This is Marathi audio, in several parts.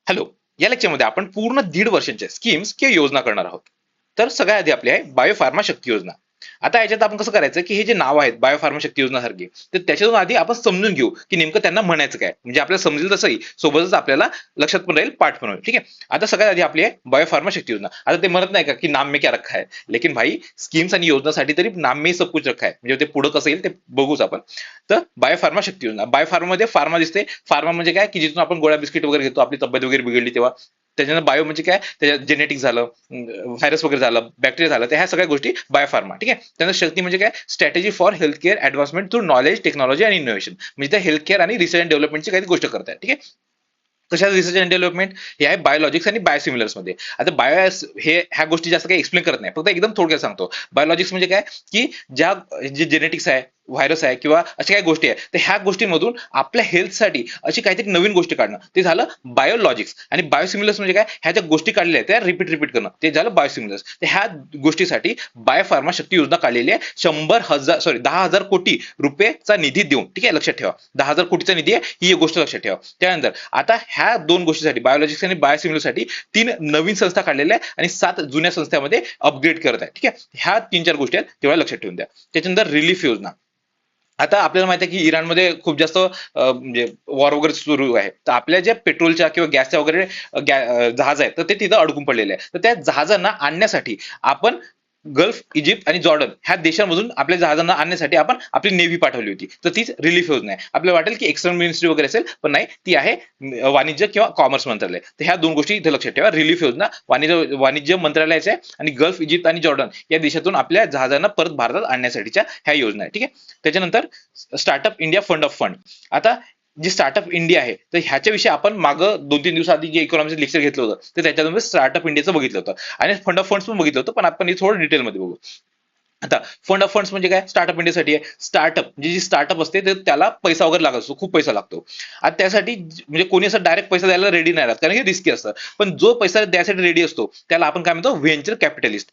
हॅलो. या लेक्चरमध्ये आपण पूर्ण 1.5 वर्षांच्या स्कीम्स किंवा योजना करणार आहोत. तर सगळ्यात आधी आपली आहे बायोफार्मा शक्ती योजना. आता याच्यात आपण कसं करायचं की हे जे नाव आहेत बायोफार्मा शक्ती योजना सारखी, तर त्याच्यातून आधी आपण समजून घेऊ की नेमकं त्यांना म्हणायचं काय, म्हणजे आपल्याला समजेल तसंही सोबतच आपल्याला लक्षात पण राहील, पाठ पण होईल. ठीक आहे. आता सगळ्यात आधी आपली आहे बायोफार्मा शक्ती योजना. आता ते म्हणत नाही का की नाम में क्या रखा है, लेकिन भाई स्कीम्स आणि योजनासाठी तरी नाम में सब कुछ रखा है, म्हणजे ते पुढे कसं येईल ते बघूच आपण. तर बायोफार्मा शक्ती योजना, बायोफार्मा मध्ये फार्मा दिसते. फार्मा म्हणजे काय की जिथून आपण गोळ्या बिस्किट वगैरे घेतो, आपली तब्येत वगैरे बिघडली तेव्हा. त्याच्यानंतर बायो म्हणजे काय, त्याच्यात जेनेटिक झालं, व्हायरस वगैरे झालं, बॅक्टेरिया झालं, तर ह्या सगळ्या गोष्टी बायोफार्मा. ठीक आहे. त्यानंतर शक्ती म्हणजे काय, strategy for health care advancement through knowledge technology आणि इनोव्हेशन, म्हणजे त्या हेल्थ केअर आणि रिसर्च अँड डेव्हलपमेंटची काही गोष्ट करताय. ठीक आहे. कशा रिसर्च अँड डेव्हलपमेंट हे आहे बायोलॉजिक्स आणि बायोसिमिलर्स मध्ये. आता बायो हे ह्या गोष्टी जास्त काही एक्सप्लेन करत नाही, फक्त एकदम थोडक्यात सांगतो. बायोलॉजिक्स म्हणजे काय की ज्या जे जेनेटिक्स आहे, व्हायरस आहे किंवा अशा काही गोष्टी आहेत, तर ह्या गोष्टींमधून आपल्या हेल्थसाठी अशी काहीतरी नवीन गोष्टी काढणं, ते झालं बायोलॉजिक्स. आणि बायोसिमिलर्स म्हणजे काय, ह्या ज्या गोष्टी काढलेल्या आहेत त्या रिपीट करणं, ते झालं बायोसिमिलर्स. तर ह्या गोष्टीसाठी बायोफार्मा शक्ती योजना काढलेली आहे 10,000 कोटी रुपयेचा निधी देऊन. ठीक आहे, लक्षात ठेवा, 10,000 कोटीचा निधी आहे, ही एक गोष्ट लक्षात ठेवा. त्यानंतर आता ह्या दोन गोष्टीसाठी, बायोलॉजिक्स आणि बायोसिमिलरसाठी 3 नवीन संस्था काढलेल्या आहेत आणि 7 जुन्या संस्थांमध्ये अपग्रेड करत आहे. ठीक आहे. ह्या 3-4 गोष्टी आहेत, तेव्हा लक्षात ठेवून द्या. त्याच्यानंतर रिलीफ योजना. आता आपल्याला माहिती आहे की इराणमध्ये खूप जास्त म्हणजे वॉर वगैरे सुरू आहे, तर आपल्या ज्या पेट्रोलच्या किंवा गॅसच्या वगैरे जहाज आहेत, तर ते तिथं अडकून पडलेले आहे. तर त्या जहाजांना आणण्यासाठी आपण गल्फ, इजिप्त आणि जॉर्डन ह्या देशांमधून आपल्या जहाजांना आणण्यासाठी आपण आपली नेव्ही पाठवली होती. तर तीच रिलीफ योजना आहे. आपल्याला वाटेल की एक्सटर्नल मिनिस्ट्री वगैरे असेल, पण नाही, ती आहे वाणिज्य किंवा कॉमर्स मंत्रालय. तर ह्या दोन गोष्टी इथे लक्षात ठेवा. रिलीफ योजना वाणिज्य मंत्रालयाच्या आहे आणि गल्फ, इजिप्त आणि जॉर्डन या देशातून आपल्या जहाजांना परत भारतात आणण्यासाठीच्या ह्या योजना आहे. ठीक आहे. त्याच्यानंतर startup India fund of fund. आता जी स्टार्टअप इंडिया आहे, तर ह्याच्याविषयी आपण मागं 2-3 दिवसाआधी जे इकॉनॉमिक्स लेक्चर घेतलं होतं, तर त्याच्यातून स्टार्टअप इंडियाचं बघितलं होतं आणि फंड ऑफ फंड्स पण बघितलं होतं, पण आपण हे थोडं डिटेलमध्ये बघू. आता फंड ऑफ फंड्स म्हणजे काय, स्टार्टअप इंडियासाठी आहे. स्टार्टअप म्हणजे जी स्टार्टअप असते, तर त्याला पैसा वगैरे लागत असतो, खूप पैसा लागतो. आता त्यासाठी म्हणजे कोणी असं डायरेक्ट पैसा द्यायला रेडी नाही राहत, कारण हे रिस्की असतं. पण जो पैसा द्यायसाठी रेडी असतो त्याला आपण काय म्हणतो, व्हेंचर कॅपिटलिस्ट.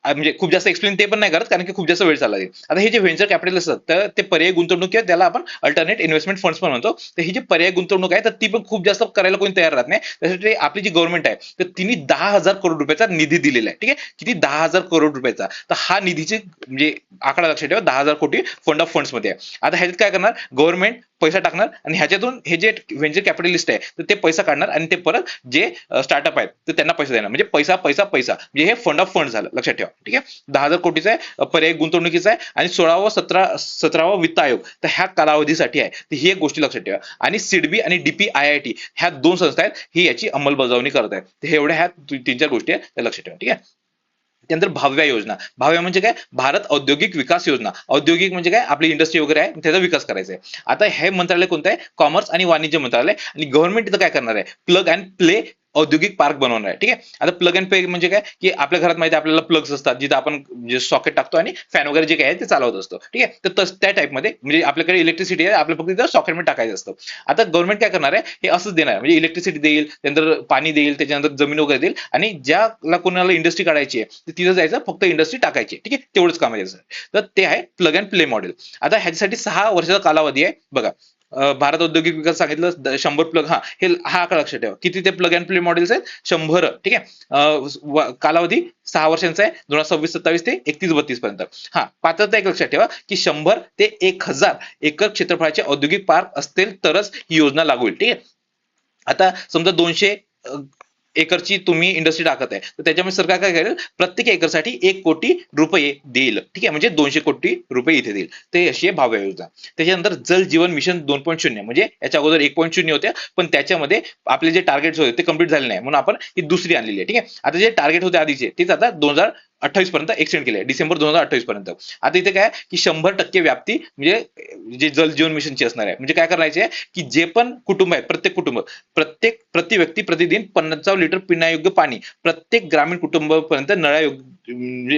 म्हणजे खूप जास्त एक्सप्लेन ते पण नाही करत, कारण की खूप जास्त वेळ चालला जाईल. आता हे जे व्हेंचर कॅपिटल असतात, तर ते पर्यायी गुंतवणूक किंवा त्याला आपण अल्टरनेट इन्व्हेस्टमेंट फंड्स पण म्हणतो. तर ही जी पर्यायी गुंतवणूक आहे, तर ती पण खूप जास्त करायला कोणी तयार राहत नाही. त्यासाठी आपली जी गव्हर्नमेंट आहे, तर तिने 10,000 करोड रुपयाचा निधी दिलेला आहे. ठीक आहे. किती, 10,000 करोड रुपयाचा. तर हा निधीचे म्हणजे आकडा लक्षात ठेवा, 10,000 कोटी फंड ऑफ फंड्स मध्ये आहे. आता ह्याच्यात काय करणार, गव्हर्नमेंट पैसा टाकणार आणि ह्याच्यातून हे जे व्हेंचर कॅपिटलिस्ट आहे, तर ते पैसा काढणार आणि ते परत जे स्टार्टअप आहेत, तर त्यांना पैसा देणार. म्हणजे पैसा पैसा पैसा, म्हणजे हे फंड ऑफ फंड झालं, लक्षात ठेवा. ठीक आहे. 10,000 कोटीचा आहे, पर्यायी गुंतवणुकीचा आहे आणि 17वा वित्त आयोग, तर ह्या कालावधीसाठी आहे. तर ही एक गोष्टी लक्षात ठेवा. आणि सिडबी आणि DPIIT ह्या 2 संस्था आहेत, ही याची अंमलबजावणी करत आहेत. तर एवढ्या ह्या 3-4 गोष्टी आहेत, त्या लक्षात ठेवा. ठीक आहे. त्यानंतर भाव्या योजना. भाव्या म्हणजे काय, भारत औद्योगिक विकास योजना. औद्योगिक म्हणजे काय, आपली इंडस्ट्री वगैरे आहे, त्याचा विकास करायचा आहे. आता हे मंत्रालय कोणतं आहे, कॉमर्स आणि वाणिज्य मंत्रालय. आणि गव्हर्नमेंट इथं काय करणार आहे, प्लग अँड प्ले औद्योगिक पार्क बनवणार आहे. ठीक आहे. आता प्लग अँड प्ले म्हणजे काय, की आपल्या घरात माहिती आहे आपल्याला प्लग्स असतात, जिथे आपण जे सॉकेट टाकतो आणि फॅन वगैरे जे काय आहे ते चालवत असतो. ठीक आहे. तर त्या टाईपमध्ये म्हणजे आपल्याकडे इलेक्ट्रिसिटी आहे, आपल्याला फक्त सॉकेटमध्ये टाकायचं असतं. आता गव्हर्नमेंट काय करणार आहे, हे असंच देणार आहे, म्हणजे इलेक्ट्रिसिटी देईल, त्यानंतर पाणी देईल, त्याच्यानंतर जमीन वगैरे देईल, आणि ज्याला कोणाला इंडस्ट्री काढायची आहे तर तिथं जायचं, फक्त इंडस्ट्री टाकायची. ठीक आहे. तेवढंच काम आहे. तर ते आहे प्लग अँड प्ले मॉडेल. आता ह्याच्यासाठी 6 वर्षाचा कालावधी आहे बघा. भारत औद्योगिक विकास सांगितलं 100 प्लग, हा आकडा लक्षात ठेवा. किती ते प्लग अँड प्ले मॉडेल्स आहेत, 100. ठीक आहे. कालावधी 6 वर्षांचा आहे, 2026-27 ते 31-32 पर्यंत. पात्रता एक लक्षात ठेवा की 100 ते 1,000 एकर क्षेत्रफळाचे औद्योगिक पार्क असतील तरच ही योजना लागू होईल. ठीक आहे. आता समजा 200 एकरची तुम्ही इंडस्ट्री टाकत आहे, तर त्याच्यामुळे सरकार काय करेल, प्रत्येक एकरसाठी 1 कोटी रुपये देईल. ठीक आहे. म्हणजे 200 कोटी रुपये इथे देईल. ते अशी आहे भाव्य योजना. त्याच्यानंतर जल जीवन मिशन 2.0, म्हणजे याच्या अगोदर 1.0 होत्या, पण त्याच्यामध्ये आपले जे टार्गेट होते ते कंप्लीट झाले नाही, म्हणून आपण ही दुसरी आणलेली आहे. ठीक आहे. आता जे टार्गेट होते आधीचे, तेच आता 2028 पर्यंत एक्सटेंड केले, डिसेंबर 2028 पर्यंत. आता इथे काय की 100% व्याप्ती म्हणजे जे जल जीवन मिशनची असणार आहे. म्हणजे काय करायचे की जे पण कुटुंब आहेत, प्रति व्यक्ती प्रतिदिन 50 लिटर पिण्यायोग्य पाणी प्रत्येक ग्रामीण कुटुंबापर्यंत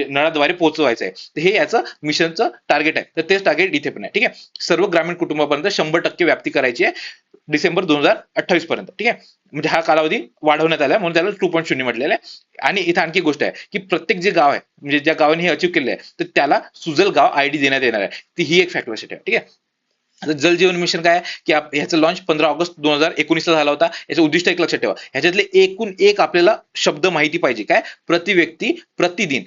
नळाद्वारे पोहोचवायचं आहे. तर हे याचं मिशनचं टार्गेट आहे. तर तेच टार्गेट इथे पण आहे. ठीक आहे. सर्व ग्रामीण कुटुंबापर्यंत 100% व्याप्ती करायची आहे डिसेंबर 2028 पर्यंत. ठीक आहे. म्हणजे हा कालावधी वाढवण्यात आला, म्हणून त्याला 2.0 म्हटलेलं आहे. आणि इथे आणखी गोष्ट आहे की प्रत्येक जे गाव आहे, म्हणजे ज्या गावाने हे अचीव्ह केले आहे, तर त्याला सुजल गाव ID देण्यात येणार आहे. ती ही एक फॅक्टर लक्षात ठेवा. ठीक आहे. आता जल जीवन मिशन काय आहे की ह्याचं लॉन्च 15 ऑगस्ट 2019 ला झाला होता. याचं उद्दिष्ट एक लक्षात ठेवा, ह्याच्यातले एकूण एक आपल्याला शब्द माहिती पाहिजे, काय प्रति व्यक्ती प्रतिदिन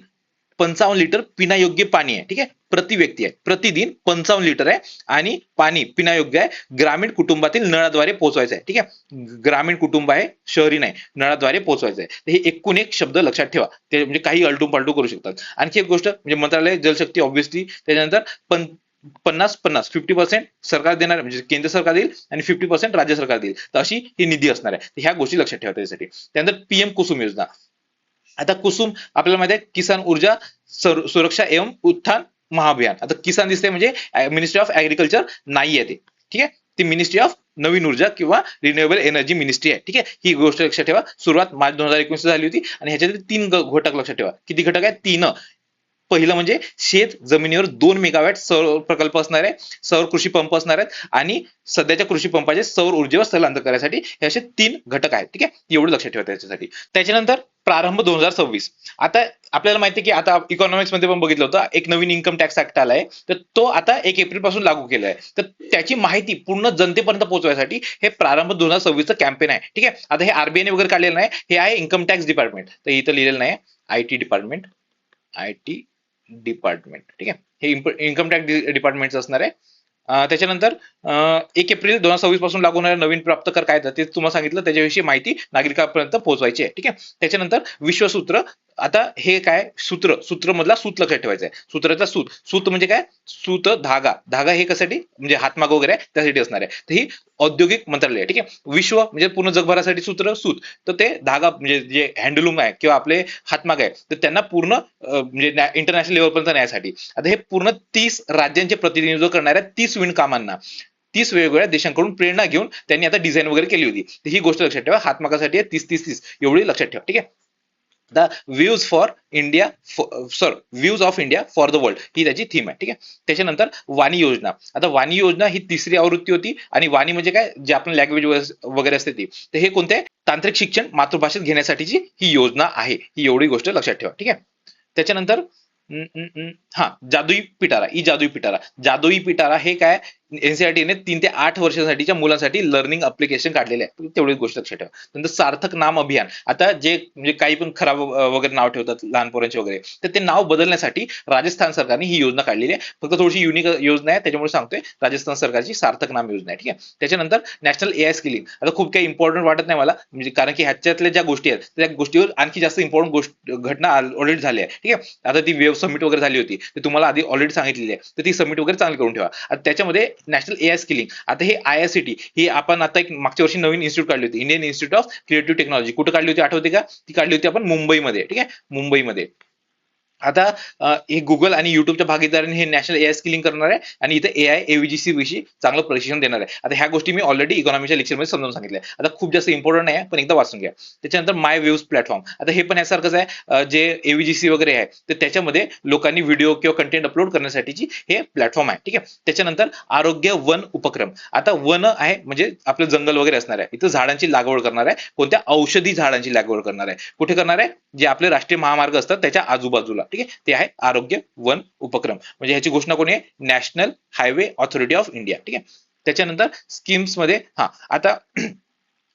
55 लिटर पिण्यायोग्य पाणी आहे. ठीक आहे, प्रति व्यक्ती आहे, प्रतिदिन 55 लिटर आहे आणि पाणी पिण्यायोग्य आहे, ग्रामीण कुटुंबातील नळाद्वारे पोहोचवायचं आहे. ठीक आहे, ग्रामीण कुटुंब आहे, शहरी नाही, नळाद्वारे पोहोचवायचं आहे. तर हे एकूण एक शब्द लक्षात ठेवा, ते म्हणजे काही अलटू पलटू करू शकतात. आणखी एक गोष्ट म्हणजे मंत्रालय जलशक्ती ऑब्व्हियसली, त्याच्यानंतर 50-50 50% सरकार देणार, म्हणजे केंद्र सरकार देईल आणि 50% राज्य सरकार देईल, तर अशी ही निधी असणार आहे. ह्या गोष्टी लक्षात ठेवा त्यासाठी. त्यानंतर पीएम कुसुम योजना. आता कुसुम आपल्याला माहिती आहे, किसान ऊर्जा सुरक्षा एवं उत्थान महाअभियान. आता किसान दिसते म्हणजे मिनिस्ट्री ऑफ ऍग्रिकल्चर नाहीये ते. ठीक आहे, ती मिनिस्ट्री ऑफ नवीन ऊर्जा किंवा रिन्युएबल एनर्जी मिनिस्ट्री आहे. ठीक आहे, ही गोष्ट लक्षात ठेवा. सुरुवात मार्च 2019 झाली होती आणि ह्याच्यातील 3 घटक लक्षात ठेवा. किती घटक आहेत? 3. पहिलं म्हणजे शेत जमिनीवर 2 मेगावॅट सौर प्रकल्प असणार आहे, सौर कृषी पंप असणार आहेत आणि सध्याच्या कृषी पंपाचे सौर ऊर्जेवर स्थलांतर करण्यासाठी हे असे 3 घटक आहेत. ठीक आहे, एवढं लक्षात ठेवा त्याच्यासाठी. त्याच्यानंतर प्रारंभ 2026. आता आपल्याला माहिती आहे की आता इकॉनॉमिक्स मध्ये पण बघितलं होतं, एक नवीन इन्कम टॅक्स ऍक्ट आलाय, तर तो आता 1 एप्रिल पासून लागू केलाय. तर त्याची माहिती पूर्ण जनतेपर्यंत पोहोचवण्यासाठी हे प्रारंभ 2026 कॅम्पेन आहे. ठीक आहे, आता हे आरबीआयने वगैरे काढलेलं नाही, हे आहे इन्कम टॅक्स डिपार्टमेंट. तर इथं लिहिलेलं नाही, आयटी डिपार्टमेंट, आयटी डिपार्टमेंट. ठीक आहे, हे इन्कम टॅक्स डिपार्टमेंटचं असणार आहे. त्याच्यानंतर 1 एप्रिल 2026 पासून लागू होणारे नवीन प्राप्त कर काय ते तुम्हाला सांगितलं, त्याच्याविषयी माहिती नागरिकांपर्यंत पोहोचवायची आहे. ठीक आहे, त्याच्यानंतर विश्वसूत्र. आता हे काय सूत्र, सूत्र मधला सूत लक्षात ठेवायचं आहे. सूत्राचा सूत, सूत म्हणजे काय, सूत धागा, धागा हे कशासाठी म्हणजे हातमाग वगैरे आहे त्यासाठी असणार आहे. तर ही औद्योगिक मंत्रालय आहे. ठीक आहे, विश्व म्हणजे पूर्ण जगभरासाठी सूत्र सूत, तर ते धागा म्हणजे जे हँडलूम आहे किंवा आपले हातमाग आहे, तर त्यांना पूर्ण म्हणजे इंटरनॅशनल लेवलपर्यंत नेण्यासाठी. आता हे पूर्ण 30 राज्यांचे प्रतिनिधित्व करणाऱ्या 30 विणकामांना 30 वेगवेगळ्या देशांकडून प्रेरणा घेऊन त्यांनी आता डिझाईन वगैरे केली होती. तर ही गोष्ट लक्षात ठेवा, हातमागासाठी 30-30-30 एवढी लक्षात ठेवा. ठीक आहे, the views for India, views of India for the world ही त्याची थीम आहे. ठीक आहे, त्याच्यानंतर वाणी योजना. आता वाणी योजना ही 3री आवृत्ती होती आणि वाणी म्हणजे काय, जे आपण लँग्वेज वगैरे असते ती. तर हे कोणते तांत्रिक शिक्षण मातृभाषेत घेण्यासाठीची ही योजना आहे. ही एवढी गोष्ट लक्षात ठेवा. ठीक आहे, त्याच्यानंतर हा जादुई पिटारा, ई जादुई पिटारा. जादुई पिटारा हे काय, एनसीआरटीने 3 ते 8 वर्षासाठीच्या मुलांसाठी लर्निंग अप्लिकेशन काढलेले आहे. तेवढी गोष्ट लक्षात ठेवा. नंतर सार्थक नाम अभियान. आता जे म्हणजे काही पण खराब वगैरे नाव ठेवतात लहान पोरांचे वगैरे, तर ते नाव बदलण्यासाठी राजस्थान सरकारने ही योजना काढलेली आहे. फक्त थोडीशी युनिक योजना आहे, त्याच्यामुळे सांगतोय, राजस्थान सरकारची सार्थक नाम योजना आहे. ठीक आहे, त्याच्यानंतर नॅशनल एआय स्किलिंग. आता खूप काही इम्पॉर्टंट वाटत नाही मला, म्हणजे कारण की ह्याच्यातल्या ज्या गोष्टी आहेत त्या गोष्टीवर आणखी जास्त इम्पॉर्टंट गोष्ट घटना ऑलरेडी झाली आहे. ठीक आहे, आता ती वेब सबमिट वगैरे झाली होती, ते तुम्हाला आधी ऑलरेडी सांगितलेली आहे, तर ती सबमिट वगैरे चांगली करून ठेवा. आता त्याच्यामध्ये नॅशनल एआय स्किलिंग. आता हे आयआयसीटी ही आपण आता एक मागच्या वर्षी नवीन इन्स्टिट्यूट काढली होती, Indian institute of creative technology. कुठे काढली होती आठवते का? ती काढली होती आपण मुंबईमध्ये. ठीक आहे, मुंबईमध्ये. आता हे गुगल आणि युट्यूबच्या भागीदारीने हे नॅशनल एआय स्किलिंग करणार आहे आणि इथे एआय एव्हीजीसी विषयी चांगलं प्रशिक्षण देणार आहे. आता ह्या गोष्टी मी ऑलरेडी इकॉनॉमीच्या लेक्चरमध्ये समजावून सांगितल्या. आता खूप जास्त इम्पॉर्टंट नाही आहे, पण एकदा वाचून घ्या. त्याच्यानंतर माय व्ह्यूज प्लॅटफॉर्म. आता हे पण यासारखंच आहे, जे एव्हीजीसी वगैरे आहे, तर त्याच्यामध्ये लोकांनी व्हिडिओ किंवा कंटेंट अपलोड करण्यासाठीची हे प्लॅटफॉर्म आहे. ठीक आहे, त्याच्यानंतर आरोग्य वन उपक्रम. आता वन आहे म्हणजे आपलं जंगल वगैरे असणार आहे, इथं झाडांची लागवड करणार आहे. कोणत्या औषधी झाडांची लागवड करणार आहे, कुठे करणार आहे, जे आपले राष्ट्रीय महामार्ग असतात त्याच्या आजूबाजूला. ठीक आहे, ते आहे आरोग्य वन उपक्रम. म्हणजे ह्याची घोषणा कोणी आहे, national highway authority of India. ठीक आहे, त्याच्यानंतर स्कीम्स मध्ये आता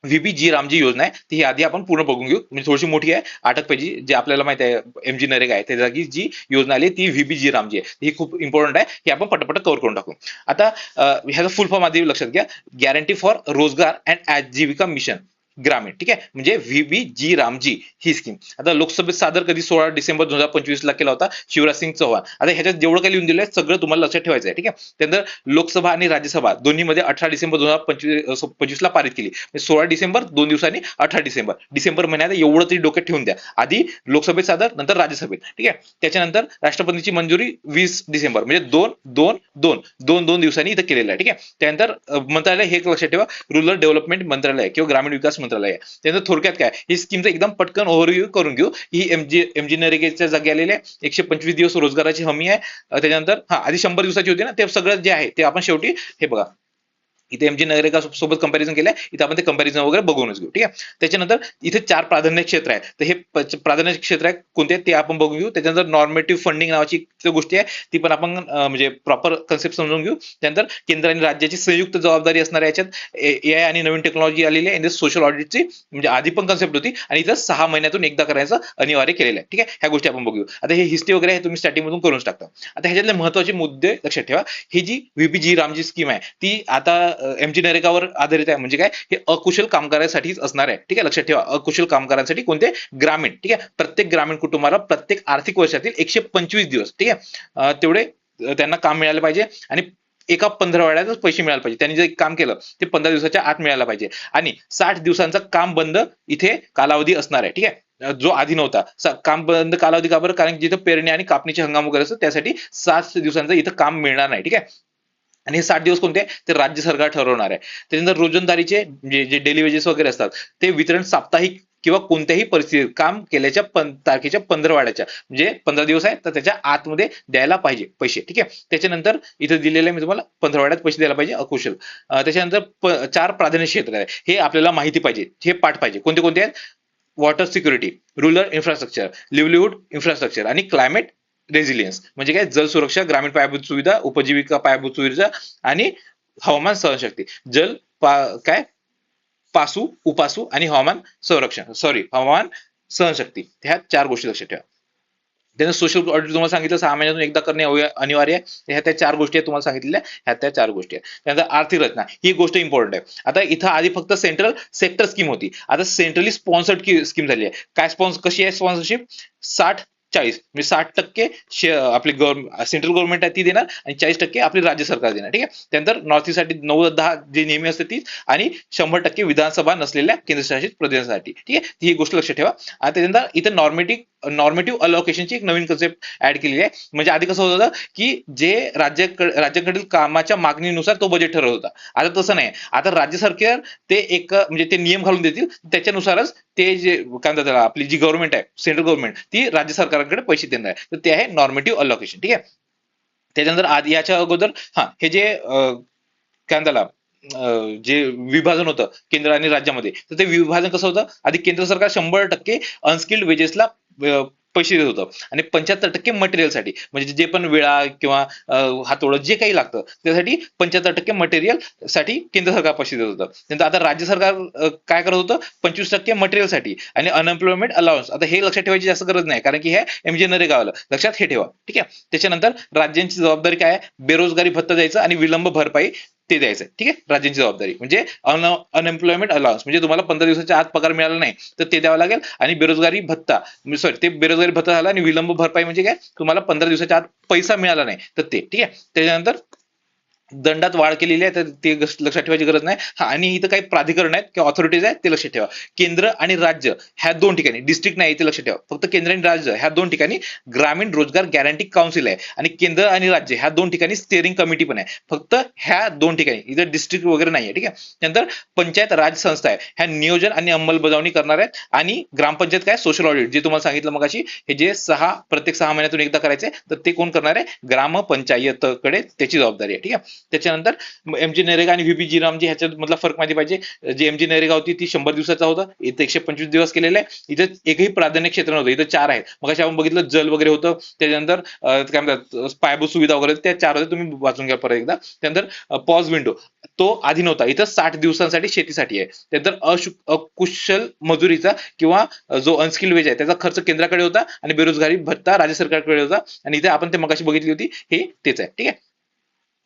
व्हीबी रामजी योजना आहे, ती आधी आपण पूर्ण बघून घेऊ. म्हणजे थोडीशी मोठी आहे, 8 पेजी. जे आपल्याला माहिती आहे एमजी नरेगा आहे, त्या जागी जी योजना आली ती व्हीबी रामजी आहे, ही खूप इम्पॉर्टंट आहे, ही आपण पटपट कव्हर करून टाकू. आता ह्याचा फुल फॉर्म आधी लक्षात घ्या, गॅरंटी फॉर रोजगार अँड आजीविका मिशन ग्रामीण. ठीक आहे, म्हणजे व्हीबी रामजी ही स्कीम. आता लोकसभेत सादर कधी 16 डिसेंबर 2025 ला केला होता शिवराज सिंग चौहान. आता ह्याच्यात जेवढं काही लिहून दिलंय सगळं तुम्हाला लक्षात ठेवायचं आहे. ठीक आहे, त्यानंतर लोकसभा आणि राज्यसभा दोन्ही मध्ये 18 डिसेंबर 2025 ला पारित केली. 16 डिसेंबर 2 दिवसांनी 18 डिसेंबर, डिसेंबर महिन्यात एवढं तरी डोक्यात ठेवून द्या, आधी लोकसभेत सादर नंतर राज्यसभेत. ठीक आहे, त्याच्यानंतर राष्ट्रपतीची मंजुरी 20 डिसेंबर म्हणजे 2 दिवसांनी इथं केलेलं आहे. ठीक आहे, त्यानंतर मंत्रालय हे लक्षात ठेवा, रूरल डेव्हलपमेंट मंत्रालय किंवा ग्रामीण विकास मंत्रालय. त्यानंतर थोडक्यात काय, ही स्कीमचं एकदम पटकन ओव्हरव्ह्यू करून घेऊ. ही एमजी नरेगाच्या जागी आलेली आहे, 125 दिवस रोजगाराची हमी आहे. त्याच्यानंतर आधी 100 दिवसाची होती ना, ते सगळं जे आहे ते आपण शेवटी हे बघा इथे एमजी नरेगा सोबत कंपॅरिझन केलंय, इथे आपण ते कंपॅरिझन वगैरे बघूनच घेऊ. ठीक आहे. त्याच्यानंतर इथे 4 प्राधान्य क्षेत्र आहे. तर हे प्राधान्य क्षेत्र आहे कोणते ते आपण बघून घेऊ. त्याच्यानंतर नॉर्मेटिव्ह फंडिंग नावाची गोष्टी आहे, ती पण आपण म्हणजे प्रॉपर कन्सेप्ट समजून घेऊ. त्यानंतर केंद्र आणि राज्याची संयुक्त जबाबदारी असणार याच्यात एआय आणि नवीन टेक्नॉलॉजी आलेली आहे. सोशल ऑडिटची म्हणजे आधी पण कन्सेप्ट होती आणि इथं 6 महिन्यातून एकदा करायचं अनिवार्य केलेलं आहे. ठीक आहे. ह्या गोष्टी आपण बघू. आता हे हिस्ट्री वगैरे आहे तुम्ही स्टार्टिंग मधून करून टाकता. आता ह्याच्यातले महत्वाचे मुद्दे लक्षात ठेवा. ही जी व्हीपीजी रामजी स्कीम आहे ती आता एमजी नरेगावर आधारित आहे. म्हणजे काय, हे अकुशल कामगारांसाठीच असणार आहे. ठीक आहे. लक्षात ठेवा, अकुशल कामगारांसाठी कोणते, ग्रामीण. ठीक आहे. प्रत्येक ग्रामीण कुटुंबाला प्रत्येक आर्थिक वर्षातील 125 दिवस, ठीक आहे, तेवढे त्यांना काम मिळालं पाहिजे आणि एका 15 पैसे मिळाले पाहिजे. त्यांनी जे काम केलं ते 15 दिवसाच्या आत मिळायला पाहिजे आणि 60 दिवसांचा काम बंद इथे कालावधी असणार आहे. ठीक आहे. जो आधी नव्हता. काम बंद कालावधी का बरं, कारण जिथं पेरणी आणि कापणीचे हंगाम वगैरे असतं त्यासाठी 60 दिवसांचं इथं काम मिळणार नाही. ठीक आहे. आणि हे 60 दिवस कोणते, ते राज्य सरकार ठरवणार आहे. त्याच्यानंतर रोजंदारीचे जे डेली वेजेस वगैरे असतात ते वितरण साप्ताहिक किंवा कोणत्याही परिस्थितीत काम केल्याच्या तारखेच्या 15 म्हणजे 15 दिवस आहे तर त्याच्या आतमध्ये द्यायला पाहिजे पैसे. ठीक आहे. त्याच्यानंतर इथे दिलेलं आहे मी तुम्हाला 15 पैसे द्यायला पाहिजे अकुशल. त्याच्यानंतर 4 प्राधान्य क्षेत्र आहे, हे आपल्याला माहिती पाहिजे, हे पाठ पाहिजे. कोणते कोणते आहेत, water security, rural infrastructure, livelihood infrastructure आणि क्लायमेट रेझिलियन्स. म्हणजे काय, जल सुरक्षा, ग्रामीण पायाभूत सुविधा, उपजीविका पायाभूत सुविधा आणि हवामान सहनशक्ती. काय, पासू, उपासू आणि हवामान सहनशक्ती. ह्या 4 गोष्टी लक्षात ठेवा. त्यानं सोशल ऑडिट तुम्हाला सांगितलं 6 महिन्यातून एकदा करणे अनिवार्य आहे. ह्या त्या 4 गोष्टी आहेत तुम्हाला सांगितलेल्या, ह्या त्या 4 गोष्टी आहेत. त्यानंतर आर्थिक रचना, ही गोष्ट इम्पॉर्टंट आहे. आता इथं आधी फक्त सेंट्रल सेक्टर स्कीम होती, आता सेंट्रली स्पॉन्सर्ड स्कीम झाली आहे. काय कशी आहे स्पॉन्सरशिप, 60-40 म्हणजे 60% आपली सेंट्रल गव्हर्नमेंट आहे ती देणार आणि 40% आपली राज्य सरकार देणार. ठीक आहे. त्यानंतर नॉर्थ ईस्ट साठी 90-10 जे नेहमी असते तीच आणि 100% विधानसभा नसलेल्या केंद्रशासित प्रदेशासाठी. ठीक आहे. ही गोष्ट लक्षात ठेवा. आता त्यानंतर इथं नॉर्मेटिव्ह अलोकेशनची एक नवीन कन्सेप्ट ऍड केलेली आहे. म्हणजे आधी कसं होत होतं की जे राज्याकडील कामाच्या मागणीनुसार तो बजेट ठरवत होता, आता तसं नाही. आता राज्य सरकार ते एक म्हणजे ते नियम घालून देतील, त्याच्यानुसारच ते जे काय म्हणतात त्याला, आपली जी गव्हर्नमेंट आहे सेंट्रल गव्हर्नमेंट ती राज्य सरकारकडे पैसे देणार आहे. तर ते आहे नॉर्मेटिव्ह अलोकेशन. ठीक आहे. त्याच्यानंतर आधी याच्या अगोदर हे जे काय म्हणतात त्याला, जे विभाजन होतं केंद्र आणि राज्यामध्ये, तर ते विभाजन कसं होतं, आधी केंद्र सरकार 100% अनस्किल्ड वेजेसला पैसे देत होतं आणि 75% मटेरियलसाठी, म्हणजे जे पण विळा किंवा हातोडं जे काही लागतं त्यासाठी 75% मटेरियल साठी केंद्र सरकार पैसे देत होतं. नंतर आता राज्य सरकार काय करत होतं, 25% मटेरियलसाठी आणि अनएम्प्लॉयमेंट अलाउन्स. आता हे लक्षात ठेवायची जास्त गरज नाही, कारण की हे एमजी नरेगा आलं, लक्षात हे ठेवा. ठीक आहे. त्याच्यानंतर राज्यांची जबाबदारी काय आहे, बेरोजगारी भत्ता द्यायचं आणि विलंब भरपाई ते द्यायचं. ठीक आहे. राज्यांची जबाबदारी म्हणजे अनएम्प्लॉयमेंट अलाउन्स, म्हणजे तुम्हाला 15 दिवसाच्या आत पगार मिळाला नाही तर ते द्यावं लागेल. आणि बेरोजगारी भत्ता, सॉरी ते बेरोजगारी भत्ता झाला आणि विलंब भरपाई म्हणजे काय, तुम्हाला 15 दिवसाच्या आत पैसा मिळाला नाही तर ते. ठीक आहे. त्याच्यानंतर दंडात वाढ केलेली आहे, तर ते लक्षात ठेवायची गरज नाही. आणि इथं काही प्राधिकरण आहेत किंवा ऑथॉरिटीज आहेत ते लक्षात ठेवा. केंद्र आणि राज्य ह्या 2 ठिकाणी, डिस्ट्रिक्ट नाही इथे लक्षात ठेवा, फक्त केंद्र आणि राज्य ह्या 2 ठिकाणी ग्रामीण रोजगार गॅरंटी काउन्सिल आहे आणि केंद्र आणि राज्य ह्या 2 ठिकाणी स्टेअरिंग कमिटी पण आहे. फक्त ह्या 2 ठिकाणी, इथं डिस्ट्रिक्ट वगैरे नाही आहे. ठीक आहे. त्यानंतर पंचायत राज संस्था आहे, ह्या नियोजन आणि अंमलबजावणी करणार आहेत. आणि ग्रामपंचायत काय, सोशल ऑडिट, जे तुम्हाला सांगितलं मगाशी, हे जे प्रत्येक 6 महिन्यातून एकदा करायचे, तर ते कोण करणार आहे, ग्रामपंचायतकडे त्याची जबाबदारी आहे. ठीक आहे. त्याच्यानंतर एमजी नरेगा आणि व्हीपी रामजी ह्याच्यात मधला फरक माहिती पाहिजे. जे एमजी नरेगा होती ती 100 दिवसाचा होता, इथे 125 दिवस केलेले आहे. इथे एकही प्राधान्य क्षेत्र नव्हतं, इथं 4 आहेत. मग आपण बघितलं जल वगैरे होतं, त्याच्यानंतर काय म्हणतात पायाभूत सुविधा वगैरे, त्या 4 होते, तुम्ही वाचून घ्या परत एकदा. त्यानंतर पॉज विंडो तो आधी नव्हता, इथं 60 दिवसांसाठी शेतीसाठी आहे. त्यानंतर अकुशल मजुरीचा किंवा जो अनस्किल्ड वेज आहे त्याचा खर्च केंद्राकडे होता आणि बेरोजगारी भत्ता राज्य सरकारकडे होता. आणि इथे आपण ते मगाशी बघितली होती, हे तेच आहे. ठीक आहे.